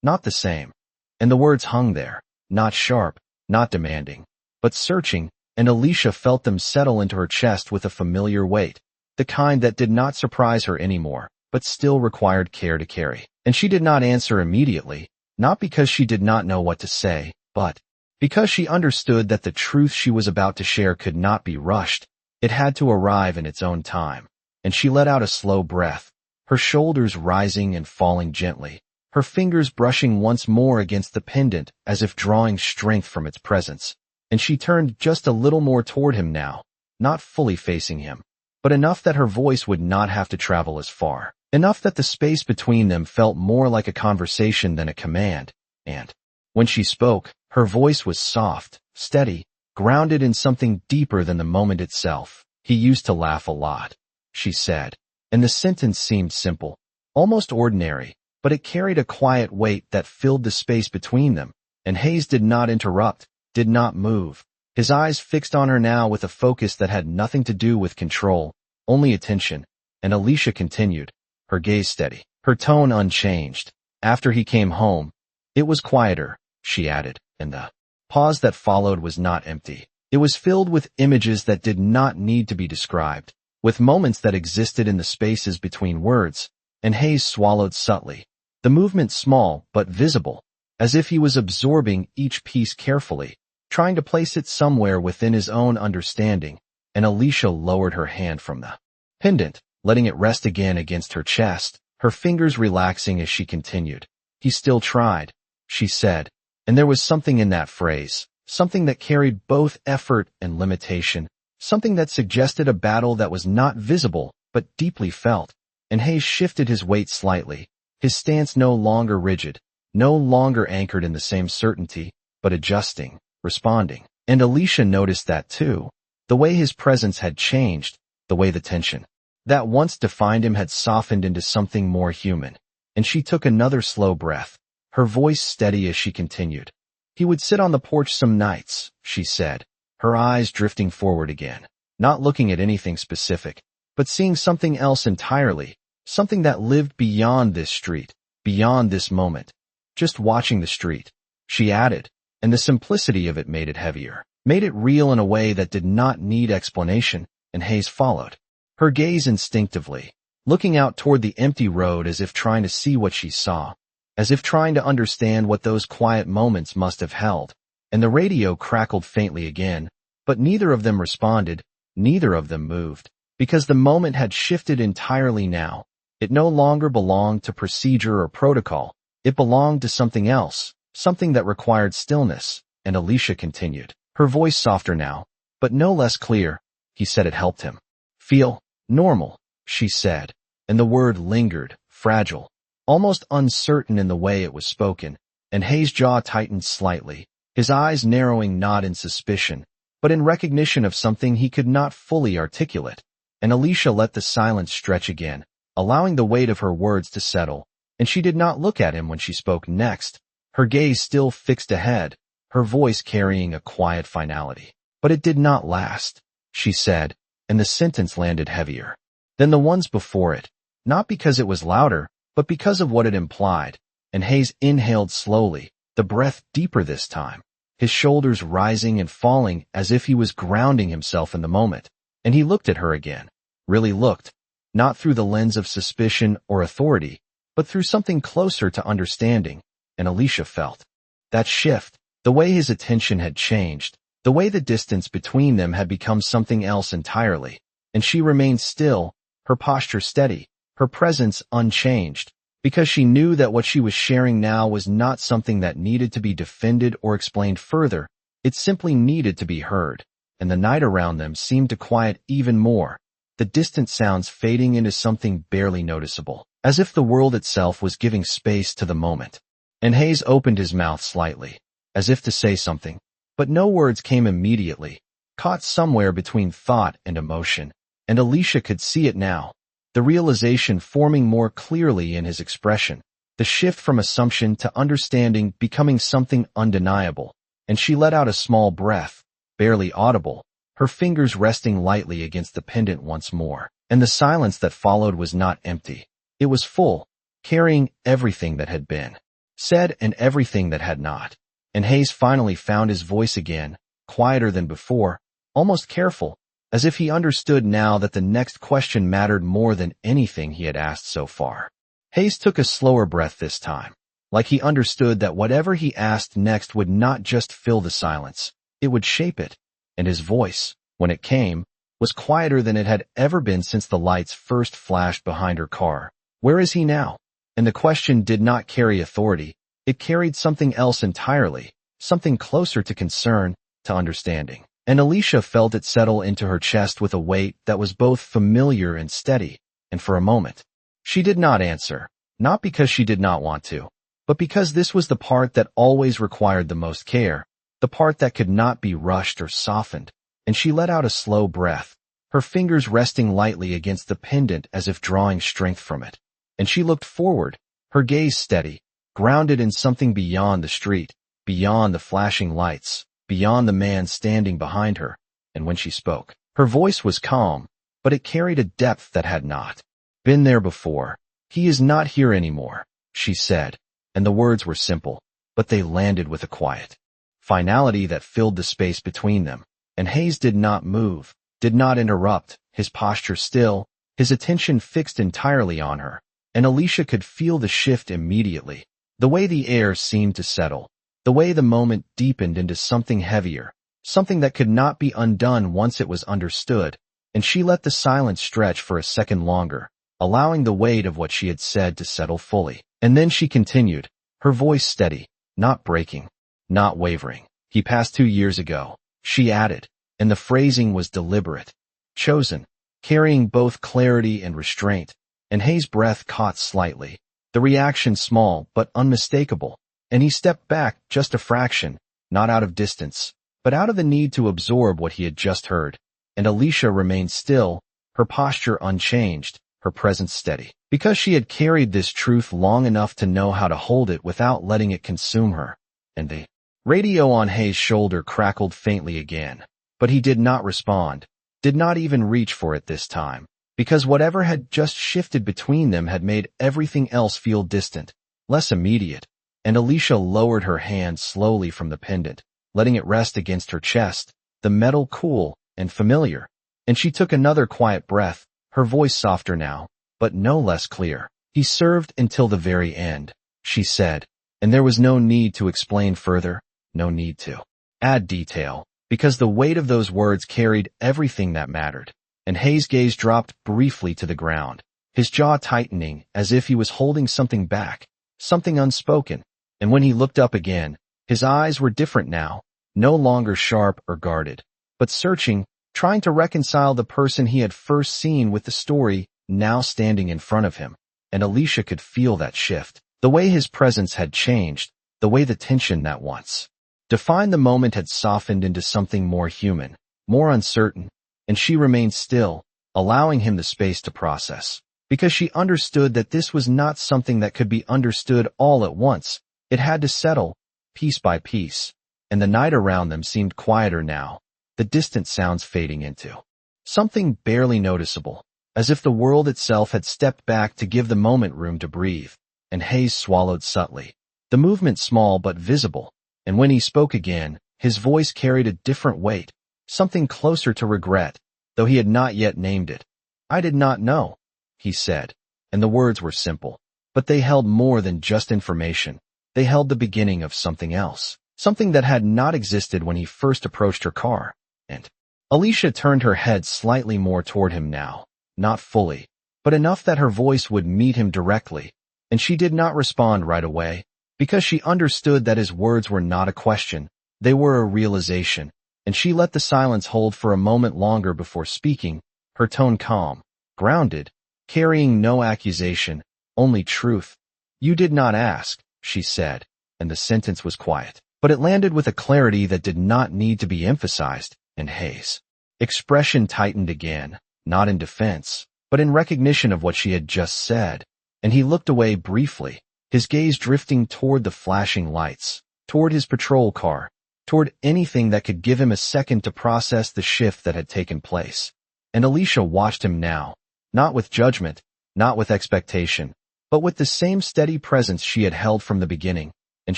"Not the same." And the words hung there, not sharp, not demanding, but searching, and Alicia felt them settle into her chest with a familiar weight, the kind that did not surprise her anymore, but still required care to carry. And she did not answer immediately, not because she did not know what to say, but because she understood that the truth she was about to share could not be rushed. It had to arrive in its own time. And she let out a slow breath, her shoulders rising and falling gently, her fingers brushing once more against the pendant as if drawing strength from its presence. And she turned just a little more toward him now, not fully facing him, but enough that her voice would not have to travel as far, enough that the space between them felt more like a conversation than a command. And when she spoke, her voice was soft, steady, grounded in something deeper than the moment itself. "He used to laugh a lot," she said, and the sentence seemed simple, almost ordinary, but it carried a quiet weight that filled the space between them, and Hayes did not interrupt, did not move, his eyes fixed on her now with a focus that had nothing to do with control, only attention. And Alicia continued, her gaze steady, her tone unchanged. "After he came home, it was quieter," she added, and the pause that followed was not empty. It was filled with images that did not need to be described, with moments that existed in the spaces between words, and Hayes swallowed subtly, the movement small but visible, as if he was absorbing each piece carefully, trying to place it somewhere within his own understanding, and Alicia lowered her hand from the pendant, letting it rest again against her chest, her fingers relaxing as she continued. "He still tried," she said, and there was something in that phrase, something that carried both effort and limitation, something that suggested a battle that was not visible but deeply felt. And Hayes shifted his weight slightly, his stance no longer rigid, no longer anchored in the same certainty, but adjusting, responding. And Alicia noticed that too, the way his presence had changed, the way the tension that once defined him had softened into something more human. And she took another slow breath, her voice steady as she continued. "He would sit on the porch some nights," she said, her eyes drifting forward again, not looking at anything specific, but seeing something else entirely, something that lived beyond this street, beyond this moment. "Just watching the street," she added, and the simplicity of it made it heavier. made it real in a way that did not need explanation, and Hayes followed her gaze instinctively, looking out toward the empty road as if trying to see what she saw, as if trying to understand what those quiet moments must have held. And the radio crackled faintly again, but neither of them responded, neither of them moved, because the moment had shifted entirely now. It no longer belonged to procedure or protocol. It belonged to something else, something that required stillness. And Alicia continued, her voice softer now, but no less clear. He said it helped him feel normal, she said, and the word lingered, fragile, almost uncertain in the way it was spoken, and Hayes' jaw tightened slightly, his eyes narrowing not in suspicion, but in recognition of something he could not fully articulate. And Alicia let the silence stretch again, allowing the weight of her words to settle, and she did not look at him when she spoke next, her gaze still fixed ahead, her voice carrying a quiet finality. But it did not last, she said, and the sentence landed heavier than the ones before it, not because it was louder, but because of what it implied. And Hayes inhaled slowly, the breath deeper this time, his shoulders rising and falling as if he was grounding himself in the moment. And he looked at her again, really looked, not through the lens of suspicion or authority, but through something closer to understanding. And Alicia felt that shift, the way his attention had changed, the way the distance between them had become something else entirely. And she remained still, her posture steady, her presence unchanged, because she knew that what she was sharing now was not something that needed to be defended or explained further. It simply needed to be heard. And the night around them seemed to quiet even more, the distant sounds fading into something barely noticeable, as if the world itself was giving space to the moment. And Hayes opened his mouth slightly, as if to say something, but no words came immediately, caught somewhere between thought and emotion. And Alicia could see it now, the realization forming more clearly in his expression, the shift from assumption to understanding becoming something undeniable. And she let out a small breath, barely audible, her fingers resting lightly against the pendant once more. And the silence that followed was not empty. It was full, carrying everything that had been said and everything that had not. And Hayes finally found his voice again, quieter than before, almost careful, as if he understood now that the next question mattered more than anything he had asked so far. Hayes took a slower breath this time, like he understood that whatever he asked next would not just fill the silence, it would shape it. And his voice, when it came, was quieter than it had ever been since the lights first flashed behind her car. Where is he now? And the question did not carry authority. It carried something else entirely, something closer to concern, to understanding. And Alicia felt it settle into her chest with a weight that was both familiar and steady. And for a moment, she did not answer, not because she did not want to, but because this was the part that always required the most care, the part that could not be rushed or softened. And she let out a slow breath, her fingers resting lightly against the pendant as if drawing strength from it. And she looked forward, her gaze steady, grounded in something beyond the street, beyond the flashing lights, beyond the man standing behind her. And when she spoke, her voice was calm, but it carried a depth that had not been there before. He is not here anymore, she said, and the words were simple, but they landed with a quiet finality that filled the space between them. And Hayes did not move, did not interrupt, his posture still, his attention fixed entirely on her. And Alicia could feel the shift immediately, the way the air seemed to settle, the way the moment deepened into something heavier, something that could not be undone once it was understood. And she let the silence stretch for a second longer, allowing the weight of what she had said to settle fully. And then she continued, her voice steady, not breaking, not wavering. He passed 2 years ago, she added, and the phrasing was deliberate, chosen, carrying both clarity and restraint. And Hayes' breath caught slightly, the reaction small but unmistakable, and he stepped back just a fraction, not out of distance, but out of the need to absorb what he had just heard. And Alicia remained still, her posture unchanged, her presence steady, because she had carried this truth long enough to know how to hold it without letting it consume her. And the radio on Hayes' shoulder crackled faintly again, but he did not respond, did not even reach for it this time, because whatever had just shifted between them had made everything else feel distant, less immediate. And Alicia lowered her hand slowly from the pendant, letting it rest against her chest, the metal cool and familiar. And she took another quiet breath, her voice softer now, but no less clear. "He served until the very end," she said, and there was no need to explain further, no need to add detail, because the weight of those words carried everything that mattered. And Hayes' gaze dropped briefly to the ground, his jaw tightening as if he was holding something back, something unspoken. And when he looked up again, his eyes were different now, no longer sharp or guarded, but searching, trying to reconcile the person he had first seen with the story now standing in front of him. And Alicia could feel that shift, the way his presence had changed, the way the tension that once defined the moment had softened into something more human, more uncertain, and she remained still, allowing him the space to process, because she understood that this was not something that could be understood all at once. It had to settle, piece by piece, and the night around them seemed quieter now, the distant sounds fading into something barely noticeable, as if the world itself had stepped back to give the moment room to breathe. And Hayes swallowed subtly, the movement small but visible, and when he spoke again, his voice carried a different weight, something closer to regret, though he had not yet named it. "I did not know," he said, and the words were simple, but they held more than just information. They held the beginning of something else, something that had not existed when he first approached her car. And Alicia turned her head slightly more toward him now, not fully, but enough that her voice would meet him directly, and she did not respond right away, because she understood that his words were not a question, they were a realization, and she let the silence hold for a moment longer before speaking, her tone calm, grounded, carrying no accusation, only truth. "You did not ask," she said, and the sentence was quiet, but it landed with a clarity that did not need to be emphasized. And Hayes' expression tightened again, not in defense, but in recognition of what she had just said, and he looked away briefly, his gaze drifting toward the flashing lights, toward his patrol car, toward anything that could give him a second to process the shift that had taken place. And Alicia watched him now, not with judgment, not with expectation, but with the same steady presence she had held from the beginning, and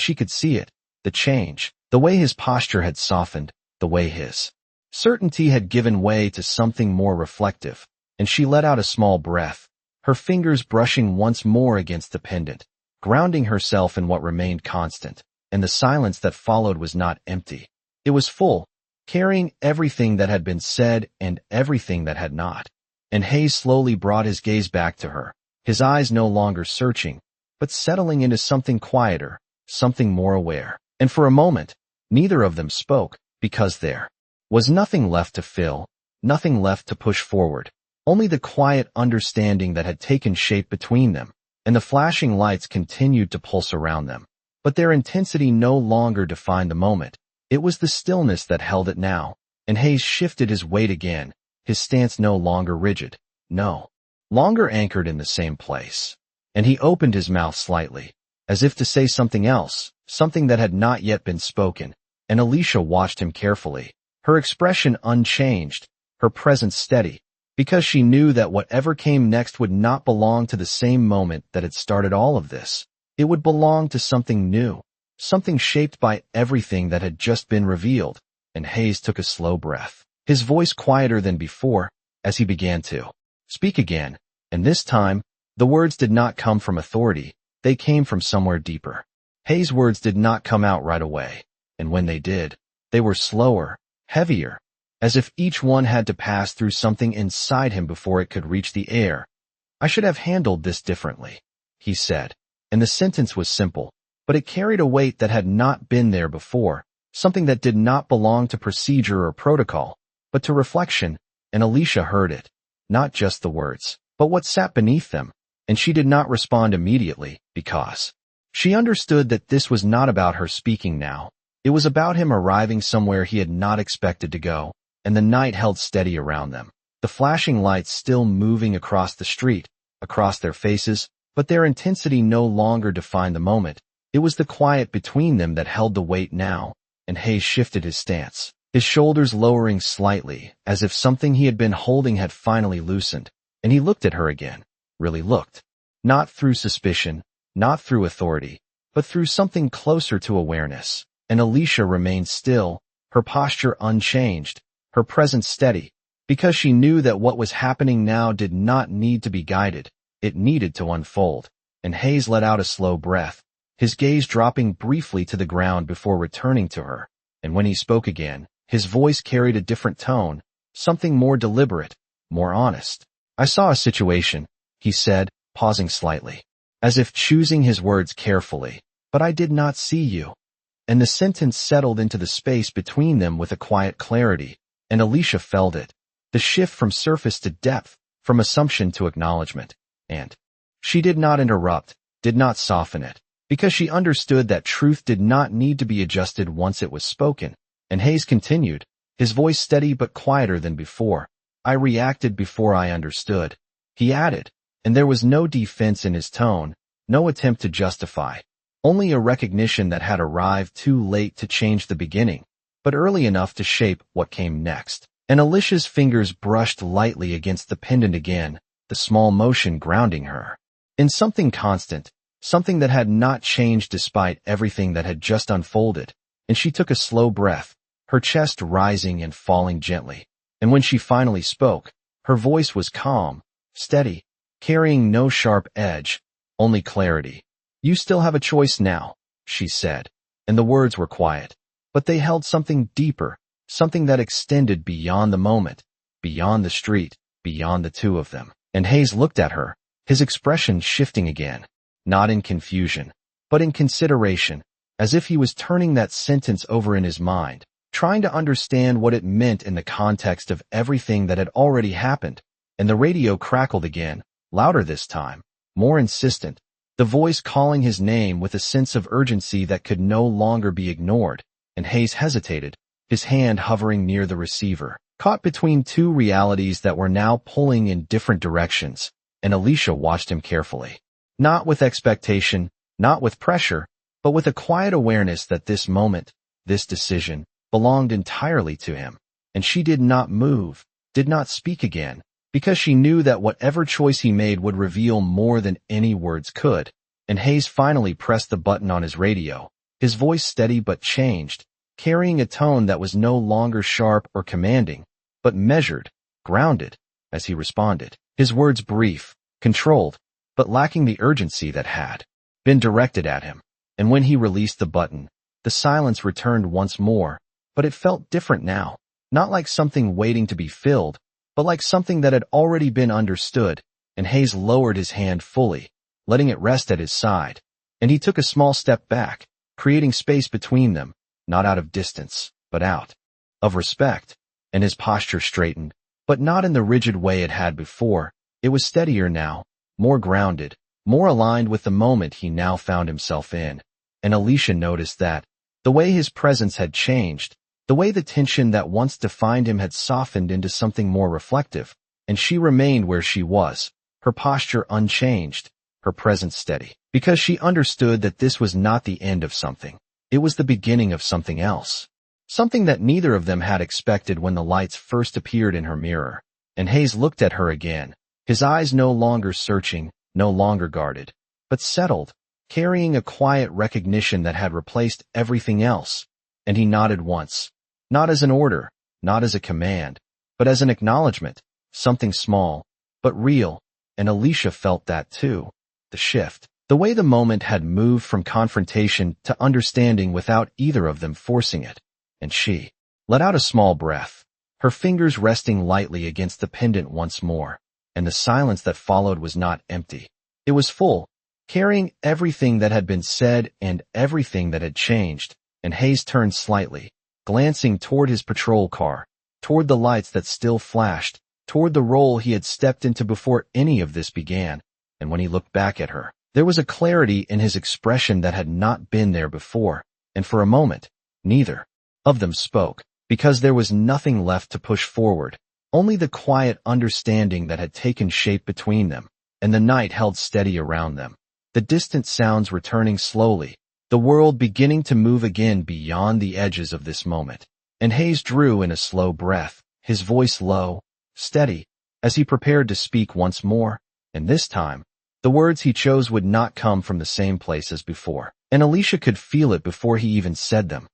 she could see it, the change, the way his posture had softened, the way his certainty had given way to something more reflective, and she let out a small breath, her fingers brushing once more against the pendant, grounding herself in what remained constant, and the silence that followed was not empty. It was full, carrying everything that had been said and everything that had not. And Hayes slowly brought his gaze back to her, his eyes no longer searching, but settling into something quieter, something more aware. And for a moment, neither of them spoke, because there was nothing left to fill, nothing left to push forward, only the quiet understanding that had taken shape between them, and the flashing lights continued to pulse around them. But their intensity no longer defined the moment. It was the stillness that held it now, and Hayes shifted his weight again, his stance no longer rigid, no longer anchored in the same place. And he opened his mouth slightly, as if to say something else, something that had not yet been spoken, and Alicia watched him carefully, her expression unchanged, her presence steady, because she knew that whatever came next would not belong to the same moment that had started all of this. It would belong to something new, something shaped by everything that had just been revealed. And Hayes took a slow breath, his voice quieter than before, as he began to speak again, and this time, the words did not come from authority, they came from somewhere deeper. Hayes' words did not come out right away, and when they did, they were slower, heavier, as if each one had to pass through something inside him before it could reach the air. "I should have handled this differently," he said, and the sentence was simple, but it carried a weight that had not been there before, something that did not belong to procedure or protocol, but to reflection, and Alicia heard it, not just the words, but what sat beneath them, and she did not respond immediately, because she understood that this was not about her speaking now. It was about him arriving somewhere he had not expected to go, and the night held steady around them, the flashing lights still moving across the street, across their faces, but their intensity no longer defined the moment. It was the quiet between them that held the weight now, and Hayes shifted his stance, his shoulders lowering slightly, as if something he had been holding had finally loosened, and he looked at her again, really looked, not through suspicion, not through authority, but through something closer to awareness, and Alicia remained still, her posture unchanged, her presence steady, because she knew that what was happening now did not need to be guided, it needed to unfold. And Hayes let out a slow breath, his gaze dropping briefly to the ground before returning to her. And when he spoke again, his voice carried a different tone, something more deliberate, more honest. "I saw a situation," he said, pausing slightly, as if choosing his words carefully, "but I did not see you." And the sentence settled into the space between them with a quiet clarity, and Alicia felt it, the shift from surface to depth, from assumption to acknowledgement. And she did not interrupt, did not soften it, because she understood that truth did not need to be adjusted once it was spoken. And Hayes continued, his voice steady but quieter than before. "I reacted before I understood," he added, and there was no defense in his tone, no attempt to justify, only a recognition that had arrived too late to change the beginning, but early enough to shape what came next. And Alicia's fingers brushed lightly against the pendant again, the small motion grounding her in something constant, something that had not changed despite everything that had just unfolded. And she took a slow breath, her chest rising and falling gently. And when she finally spoke, her voice was calm, steady, carrying no sharp edge, only clarity. "You still have a choice now," she said, and the words were quiet, but they held something deeper, something that extended beyond the moment, beyond the street, beyond the two of them. And Hayes looked at her, his expression shifting again, not in confusion, but in consideration, as if he was turning that sentence over in his mind, trying to understand what it meant in the context of everything that had already happened. And the radio crackled again, louder this time, more insistent, the voice calling his name with a sense of urgency that could no longer be ignored. And Hayes hesitated, his hand hovering near the receiver, caught between two realities that were now pulling in different directions. And Alicia watched him carefully, not with expectation, not with pressure, but with a quiet awareness that this moment, this decision, belonged entirely to him. And she did not move, did not speak again, because she knew that whatever choice he made would reveal more than any words could. And Hayes finally pressed the button on his radio, his voice steady but changed, carrying a tone that was no longer sharp or commanding, but measured, grounded, as he responded. His words brief, controlled, but lacking the urgency that had been directed at him. And when he released the button, the silence returned once more, but it felt different now, not like something waiting to be filled, but like something that had already been understood. And Hayes lowered his hand fully, letting it rest at his side, and he took a small step back, creating space between them, not out of distance, but out of respect. And his posture straightened, but not in the rigid way it had before. It was steadier now, more grounded, more aligned with the moment he now found himself in. And Alicia noticed that, the way his presence had changed, the way the tension that once defined him had softened into something more reflective. And she remained where she was, her posture unchanged, her presence steady, because she understood that this was not the end of something. It was the beginning of something else. Something that neither of them had expected when the lights first appeared in her mirror. And Hayes looked at her again, his eyes no longer searching, no longer guarded, but settled, carrying a quiet recognition that had replaced everything else. And he nodded once, not as an order, not as a command, but as an acknowledgement, something small, but real. And Alicia felt that too, the shift, the way the moment had moved from confrontation to understanding without either of them forcing it. And she let out a small breath, her fingers resting lightly against the pendant once more. And the silence that followed was not empty. It was full, carrying everything that had been said and everything that had changed. And Hayes turned slightly, glancing toward his patrol car, toward the lights that still flashed, toward the role he had stepped into before any of this began. And when he looked back at her, there was a clarity in his expression that had not been there before. And for a moment, neither of them spoke, because there was nothing left to push forward. Only the quiet understanding that had taken shape between them, and the night held steady around them. The distant sounds returning slowly, the world beginning to move again beyond the edges of this moment. And Hayes drew in a slow breath, his voice low, steady, as he prepared to speak once more. And this time, the words he chose would not come from the same place as before. And Alicia could feel it before he even said them.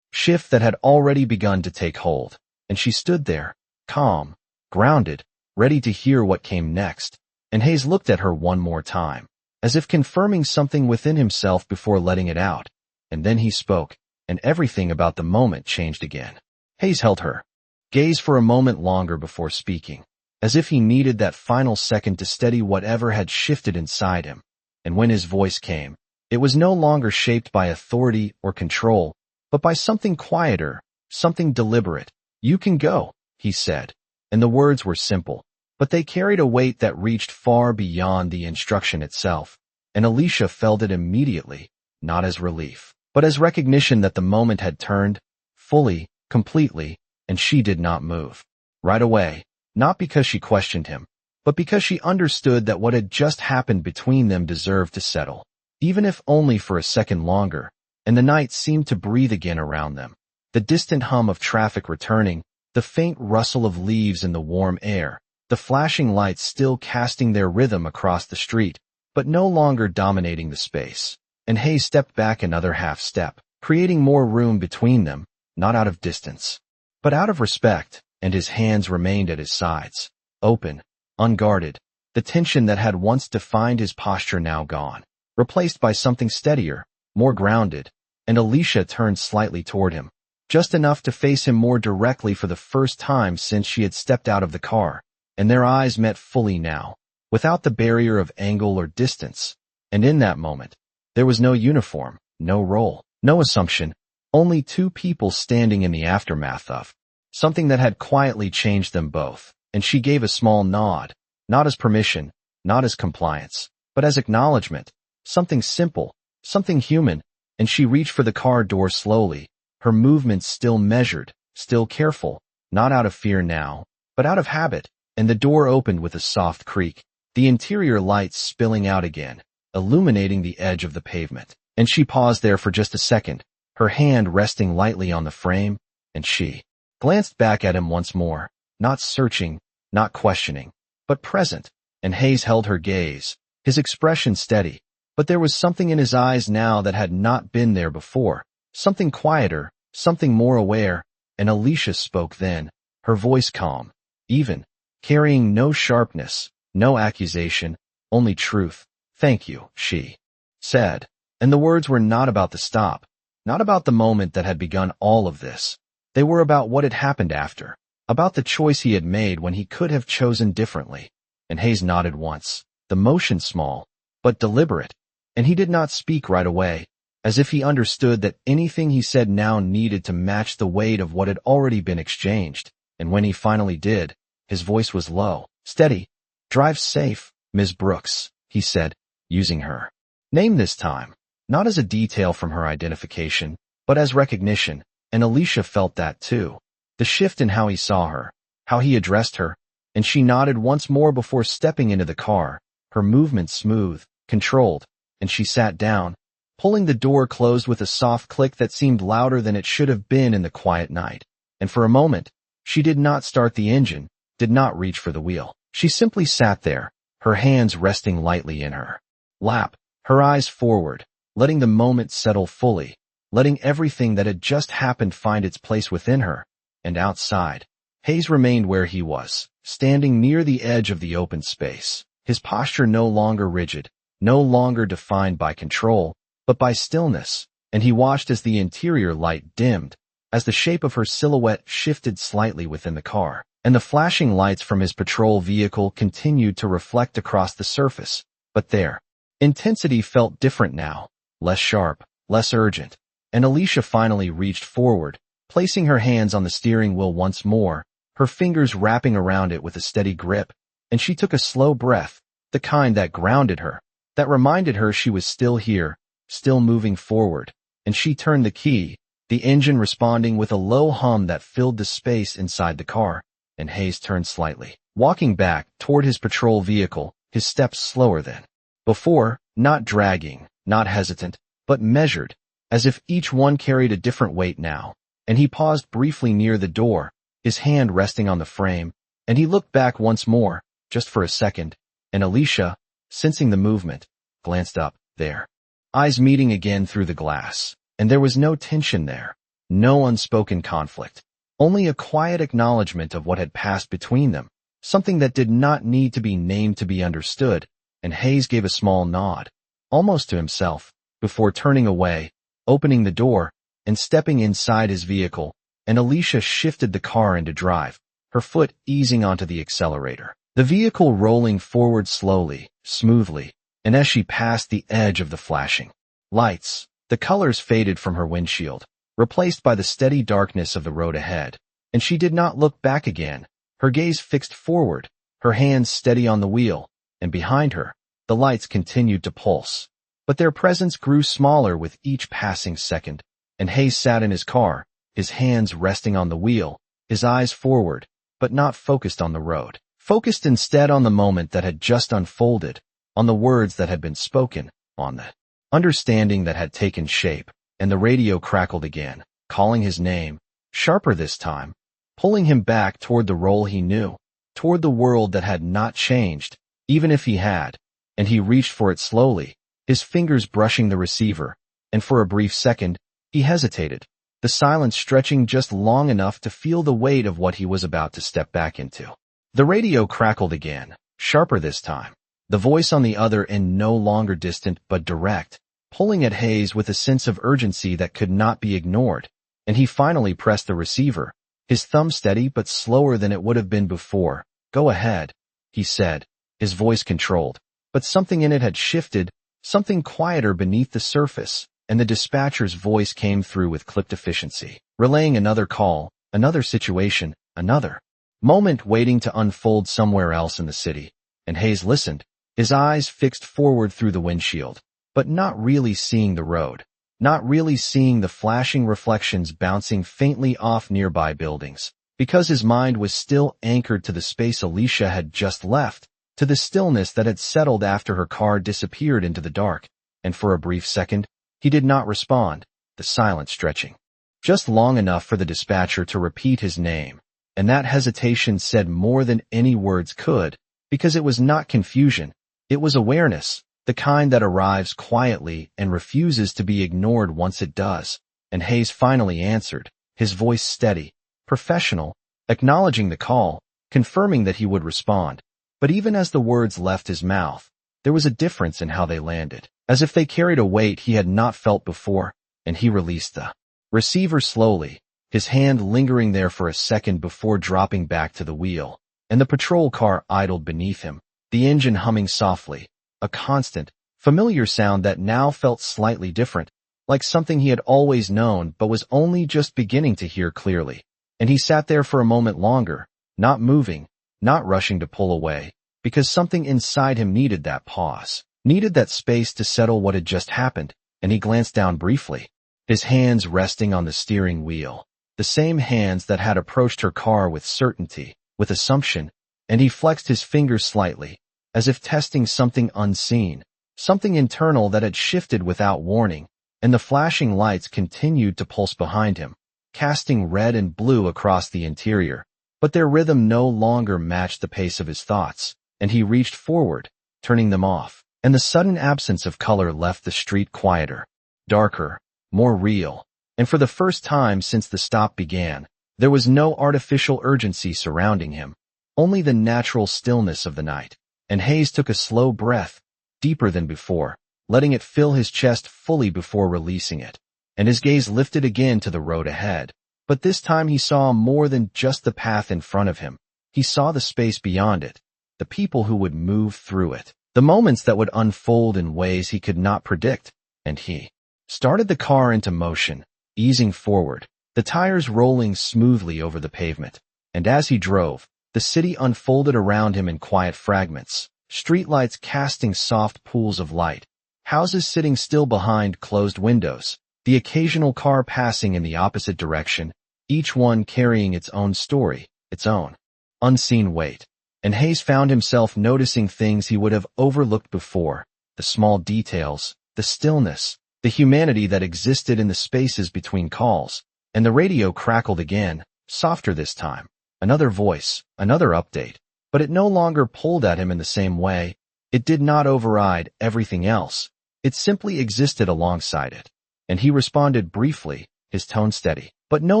shift that had already begun to take hold, and she stood there, calm, grounded, ready to hear what came next, and Hayes looked at her one more time, as if confirming something within himself before letting it out, and then he spoke, and everything about the moment changed again. Hayes held her gaze for a moment longer before speaking, as if he needed that final second to steady whatever had shifted inside him, and when his voice came, it was no longer shaped by authority or control, but by something quieter, something deliberate. "You can go," he said, and the words were simple, but they carried a weight that reached far beyond the instruction itself, and Alicia felt it immediately, not as relief, but as recognition that the moment had turned, fully, completely, and she did not move. Right away, not because she questioned him, but because she understood that what had just happened between them deserved to settle, even if only for a second longer, and the night seemed to breathe again around them. The distant hum of traffic returning, the faint rustle of leaves in the warm air, the flashing lights still casting their rhythm across the street, but no longer dominating the space. And Hayes stepped back another half step, creating more room between them, not out of distance, but out of respect, and his hands remained at his sides, open, unguarded, the tension that had once defined his posture now gone, replaced by something steadier, more grounded, and Alicia turned slightly toward him, just enough to face him more directly for the first time since she had stepped out of the car, and their eyes met fully now, without the barrier of angle or distance, and in that moment, there was no uniform, no role, no assumption, only two people standing in the aftermath of something that had quietly changed them both, and she gave a small nod, not as permission, not as compliance, but as acknowledgement, something simple, something human, and she reached for the car door slowly, her movements still measured, still careful, not out of fear now, but out of habit, and the door opened with a soft creak, the interior lights spilling out again, illuminating the edge of the pavement, and she paused there for just a second, her hand resting lightly on the frame, and she glanced back at him once more, not searching, not questioning, but present, and Hayes held her gaze, his expression steady, but there was something in his eyes now that had not been there before, something quieter, something more aware, and Alicia spoke then, her voice calm, even, carrying no sharpness, no accusation, only truth. "Thank you," she said, and the words were not about the stop, not about the moment that had begun all of this. They were about what had happened after, about the choice he had made when he could have chosen differently. And Hayes nodded once, the motion small, but deliberate, and he did not speak right away, as if he understood that anything he said now needed to match the weight of what had already been exchanged. And when he finally did, his voice was low, steady. "Drive safe, Ms. Brooks," he said, using her name this time, not as a detail from her identification, but as recognition, and Alicia felt that too. The shift in how he saw her, how he addressed her, and she nodded once more before stepping into the car, her movement smooth, controlled, and she sat down, pulling the door closed with a soft click that seemed louder than it should have been in the quiet night. And for a moment, she did not start the engine, did not reach for the wheel. She simply sat there, her hands resting lightly in her lap, her eyes forward, letting the moment settle fully, letting everything that had just happened find its place within her. And outside, Hayes remained where he was, standing near the edge of the open space, his posture no longer rigid, no longer defined by control, but by stillness, and he watched as the interior light dimmed, as the shape of her silhouette shifted slightly within the car, and the flashing lights from his patrol vehicle continued to reflect across the surface. But their intensity felt different now, less sharp, less urgent, and Alicia finally reached forward, placing her hands on the steering wheel once more, her fingers wrapping around it with a steady grip, and she took a slow breath, the kind that grounded her, that reminded her she was still here, still moving forward, and she turned the key, the engine responding with a low hum that filled the space inside the car, and Hayes turned slightly, walking back toward his patrol vehicle, his steps slower than before, not dragging, not hesitant, but measured, as if each one carried a different weight now. And he paused briefly near the door, his hand resting on the frame, and he looked back once more, just for a second, and Alicia, sensing the movement, glanced up, their eyes meeting again through the glass, and there was no tension there, No unspoken conflict. Only a quiet acknowledgement of what had passed between them, something that did not need to be named to be understood, and Hayes gave a small nod, almost to himself, before turning away, opening the door, and stepping inside his vehicle, and Alicia shifted the car into drive, her foot easing onto the accelerator. The vehicle rolling forward slowly, smoothly, and as she passed the edge of the flashing lights, the colors faded from her windshield, replaced by the steady darkness of the road ahead, and she did not look back again, her gaze fixed forward, her hands steady on the wheel, and behind her, the lights continued to pulse. But their presence grew smaller with each passing second, and Hayes sat in his car, his hands resting on the wheel, his eyes forward, but not focused on the road. Focused instead on the moment that had just unfolded, on the words that had been spoken, on the understanding that had taken shape, and the radio crackled again, calling his name, sharper this time, pulling him back toward the role he knew, toward the world that had not changed, even if he had, and he reached for it slowly, his fingers brushing the receiver, and for a brief second, he hesitated, the silence stretching just long enough to feel the weight of what he was about to step back into. The radio crackled again, sharper this time, the voice on the other end no longer distant but direct, pulling at Hayes with a sense of urgency that could not be ignored, and he finally pressed the receiver, his thumb steady but slower than it would have been before. "Go ahead," he said, his voice controlled, but something in it had shifted, something quieter beneath the surface, and the dispatcher's voice came through with clipped efficiency, relaying another call, another situation, another moment waiting to unfold somewhere else in the city, and Hayes listened, his eyes fixed forward through the windshield, but not really seeing the road, not really seeing the flashing reflections bouncing faintly off nearby buildings, because his mind was still anchored to the space Alicia had just left, to the stillness that had settled after her car disappeared into the dark, and for a brief second, he did not respond, the silence stretching just long enough for the dispatcher to repeat his name. And that hesitation said more than any words could, because it was not confusion, it was awareness, the kind that arrives quietly and refuses to be ignored once it does. And Hayes finally answered, his voice steady, professional, acknowledging the call, confirming that he would respond. But even as the words left his mouth, there was a difference in how they landed, as if they carried a weight he had not felt before, and he released the receiver slowly, his hand lingering there for a second before dropping back to the wheel, and the patrol car idled beneath him, the engine humming softly, a constant, familiar sound that now felt slightly different, like something he had always known but was only just beginning to hear clearly. And he sat there for a moment longer, not moving, not rushing to pull away, because something inside him needed that pause, needed that space to settle what had just happened, and he glanced down briefly, his hands resting on the steering wheel. The same hands that had approached her car with certainty, with assumption, and he flexed his fingers slightly, as if testing something unseen, something internal that had shifted without warning, and the flashing lights continued to pulse behind him, casting red and blue across the interior, but their rhythm no longer matched the pace of his thoughts, and he reached forward, turning them off, and the sudden absence of color left the street quieter, darker, more real. And for the first time since the stop began, there was no artificial urgency surrounding him, only the natural stillness of the night. And Hayes took a slow breath, deeper than before, letting it fill his chest fully before releasing it. And his gaze lifted again to the road ahead. But this time he saw more than just the path in front of him. He saw the space beyond it, the people who would move through it, the moments that would unfold in ways he could not predict. And he started the car into motion, easing forward, the tires rolling smoothly over the pavement. And as he drove, the city unfolded around him in quiet fragments, streetlights casting soft pools of light, houses sitting still behind closed windows, the occasional car passing in the opposite direction, each one carrying its own story, its own unseen weight. And Hayes found himself noticing things he would have overlooked before, the small details, the stillness, the humanity that existed in the spaces between calls. And the radio crackled again, softer this time. Another voice, another update, but it no longer pulled at him in the same way. It did not override everything else. It simply existed alongside it. And he responded briefly, his tone steady. but no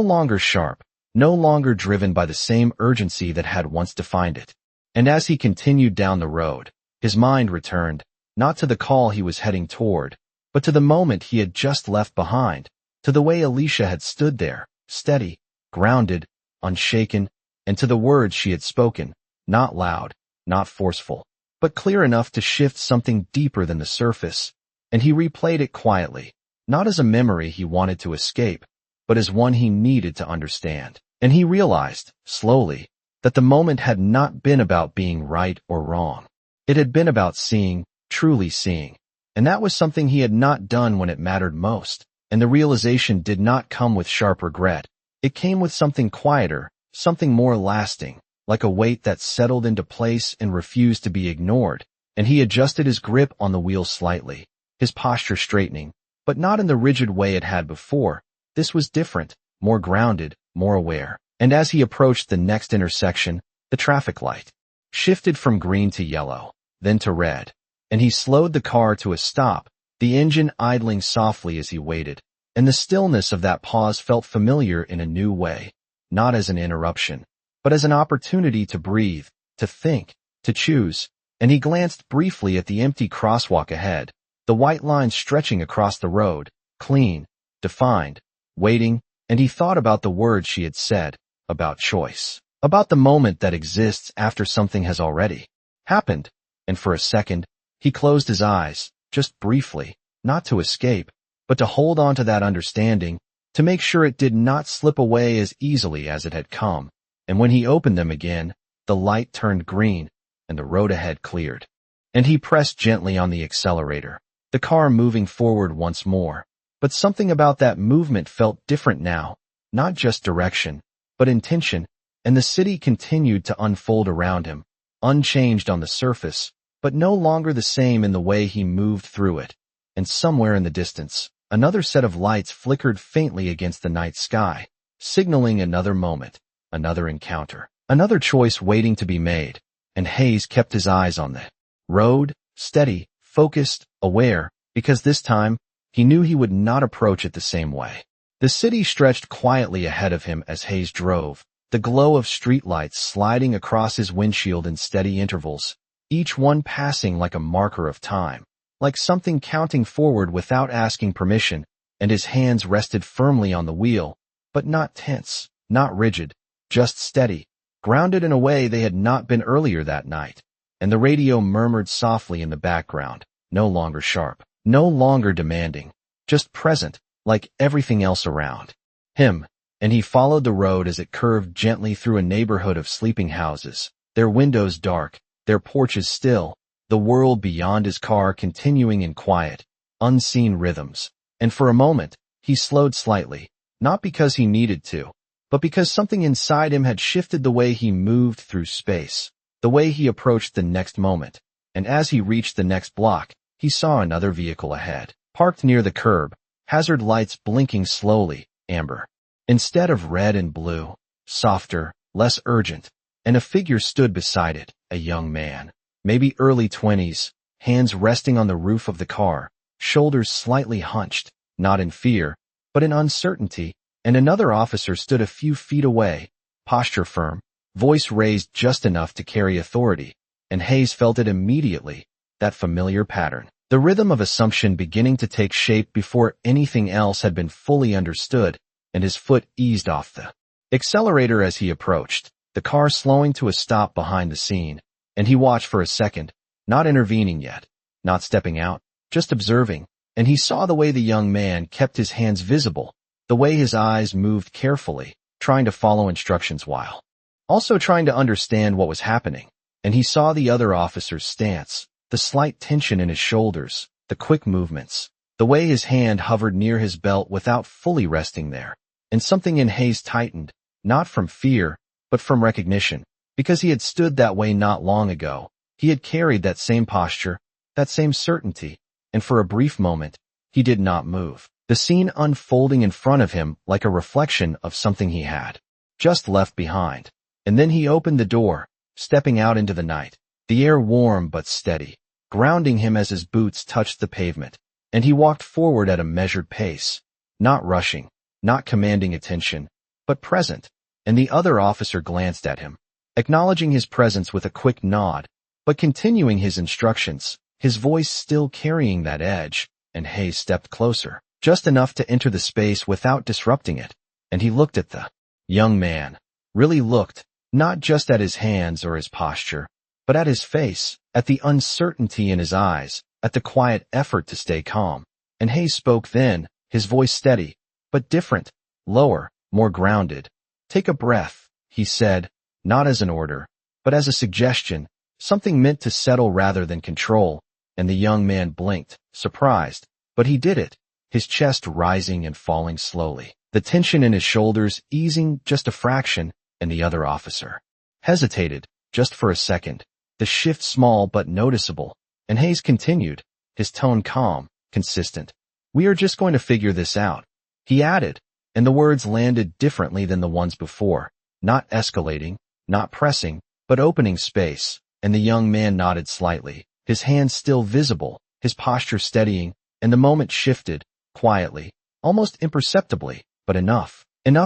longer sharp, no longer driven by the same urgency that had once defined it. And as he continued down the road, his mind returned, not to the call he was heading toward, but to the moment he had just left behind, to the way Alicia had stood there, steady, grounded, unshaken, and to the words she had spoken, not loud, not forceful, but clear enough to shift something deeper than the surface. And he replayed it quietly, not as a memory he wanted to escape, but as one he needed to understand. And he realized, slowly, that the moment had not been about being right or wrong. It had been about seeing, truly seeing. And that was something he had not done when it mattered most. And the realization did not come with sharp regret. It came with something quieter, something more lasting, like a weight that settled into place and refused to be ignored. And he adjusted his grip on the wheel slightly, his posture straightening, but not in the rigid way it had before. This was different, more grounded, more aware. And as he approached the next intersection, the traffic light shifted from green to yellow, then to red, and he slowed the car to a stop, the engine idling softly as he waited. And the stillness of that pause felt familiar in a new way, not as an interruption, but as an opportunity to breathe, to think, to choose. And he glanced briefly at the empty crosswalk ahead, the white line stretching across the road, clean, defined, waiting, and he thought about the words she had said, about choice, about the moment that exists after something has already happened. And for a second, he closed his eyes, just briefly, not to escape, but to hold on to that understanding, to make sure it did not slip away as easily as it had come. And when he opened them again, the light turned green, and the road ahead cleared. And he pressed gently on the accelerator, the car moving forward once more. But something about that movement felt different now, not just direction, but intention, and the city continued to unfold around him, unchanged on the surface, but no longer the same in the way he moved through it. And somewhere in the distance, another set of lights flickered faintly against the night sky, signaling another moment, another encounter, another choice waiting to be made. And Hayes kept his eyes on the road, steady, focused, aware, because this time, he knew he would not approach it the same way. The city stretched quietly ahead of him as Hayes drove, the glow of streetlights sliding across his windshield in steady intervals, each one passing like a marker of time, like something counting forward without asking permission. And his hands rested firmly on the wheel, but not tense, not rigid, just steady, grounded in a way they had not been earlier that night. And the radio murmured softly in the background, no longer sharp, no longer demanding, just present, like everything else around him. And he followed the road as it curved gently through a neighborhood of sleeping houses, their windows dark, their porches still, the world beyond his car continuing in quiet, unseen rhythms. And for a moment, he slowed slightly, not because he needed to, but because something inside him had shifted the way he moved through space, the way he approached the next moment. And as he reached the next block, he saw another vehicle ahead, parked near the curb, hazard lights blinking slowly, amber, instead of red and blue, softer, less urgent. And a figure stood beside it, a young man, maybe early 20s, hands resting on the roof of the car, shoulders slightly hunched, not in fear, but in uncertainty. And another officer stood a few feet away, posture firm, voice raised just enough to carry authority. And Hayes felt it immediately, that familiar pattern, the rhythm of assumption beginning to take shape before anything else had been fully understood. And his foot eased off the accelerator as he approached, the car slowing to a stop behind the scene. And he watched for a second, not intervening yet, not stepping out, just observing. And he saw the way the young man kept his hands visible, the way his eyes moved carefully, trying to follow instructions while also trying to understand what was happening. And he saw the other officer's stance, the slight tension in his shoulders, the quick movements, the way his hand hovered near his belt without fully resting there. And something in Hayes tightened, not from fear, but from recognition, because he had stood that way not long ago. He had carried that same posture, that same certainty, and for a brief moment, he did not move, the scene unfolding in front of him like a reflection of something he had just left behind. And then he opened the door, stepping out into the night, the air warm but steady, grounding him as his boots touched the pavement. And he walked forward at a measured pace, not rushing, not commanding attention, but present, and the other officer glanced at him, acknowledging his presence with a quick nod, but continuing his instructions, his voice still carrying that edge, and Hayes stepped closer, just enough to enter the space without disrupting it, and he looked at the young man, really looked, not just at his hands or his posture, but at his face, at the uncertainty in his eyes, at the quiet effort to stay calm. And Hayes spoke then, his voice steady, but different, lower, more grounded. "Take a breath," he said, not as an order, but as a suggestion, something meant to settle rather than control, and the young man blinked, surprised, but he did it, his chest rising and falling slowly, the tension in his shoulders easing just a fraction, and the other officer hesitated, just for a second, the shift small but noticeable, and Hayes continued, his tone calm, consistent. "We are just going to figure this out," he added, and the words landed differently than the ones before, not escalating, not pressing, but opening space, and the young man nodded slightly, his hands still visible, his posture steadying, and the moment shifted, quietly, almost imperceptibly, but enough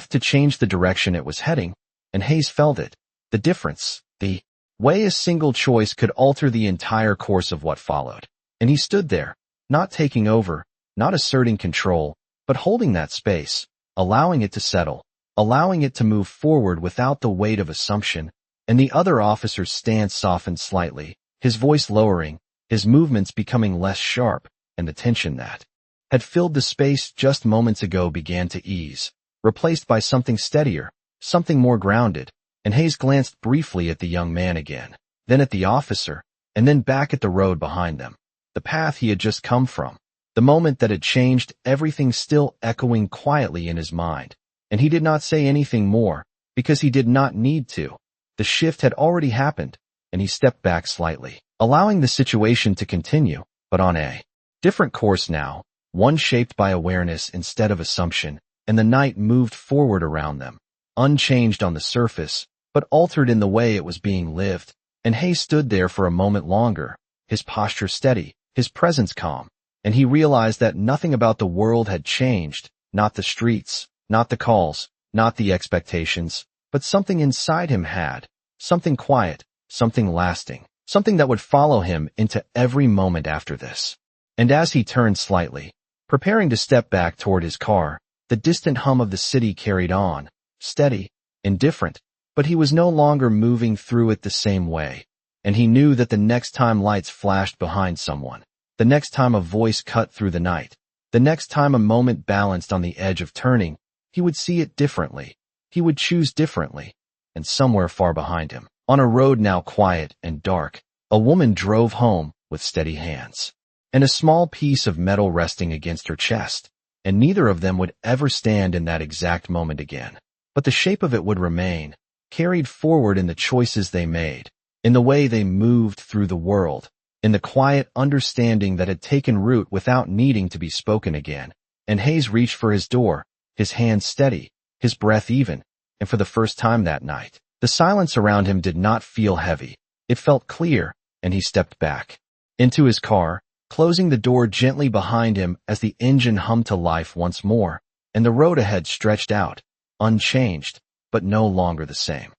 to change the direction it was heading, and Hayes felt it, the difference, the way a single choice could alter the entire course of what followed. And he stood there, not taking over, not asserting control, but holding that space, allowing it to settle, allowing it to move forward without the weight of assumption, and the other officer's stance softened slightly, his voice lowering, his movements becoming less sharp, and the tension that had filled the space just moments ago began to ease, replaced by something steadier, something more grounded, and Hayes glanced briefly at the young man again, then at the officer, and then back at the road behind them, the path he had just come from, the moment that had changed everything still echoing quietly in his mind, and he did not say anything more, because he did not need to. The shift had already happened, and he stepped back slightly, allowing the situation to continue, but on a different course now, one shaped by awareness instead of assumption, and the night moved forward around them, unchanged on the surface, but altered in the way it was being lived, and Hayes stood there for a moment longer, his posture steady, his presence calm, and he realized that nothing about the world had changed, not the streets, not the calls, not the expectations, but something inside him had, something quiet, something lasting, something that would follow him into every moment after this. And as he turned slightly, preparing to step back toward his car, the distant hum of the city carried on, steady, indifferent, but he was no longer moving through it the same way, and he knew that the next time lights flashed behind someone, the next time a voice cut through the night, the next time a moment balanced on the edge of turning, he would see it differently, he would choose differently, and somewhere far behind him, on a road now quiet and dark, a woman drove home with steady hands, and a small piece of metal resting against her chest, and neither of them would ever stand in that exact moment again, but the shape of it would remain, carried forward in the choices they made, in the way they moved through the world, in the quiet understanding that had taken root without needing to be spoken again. And Hayes reached for his door, his hands steady, his breath even, and for the first time that night, the silence around him did not feel heavy. It felt clear, and he stepped back into his car, closing the door gently behind him as the engine hummed to life once more, and the road ahead stretched out, unchanged, but no longer the same.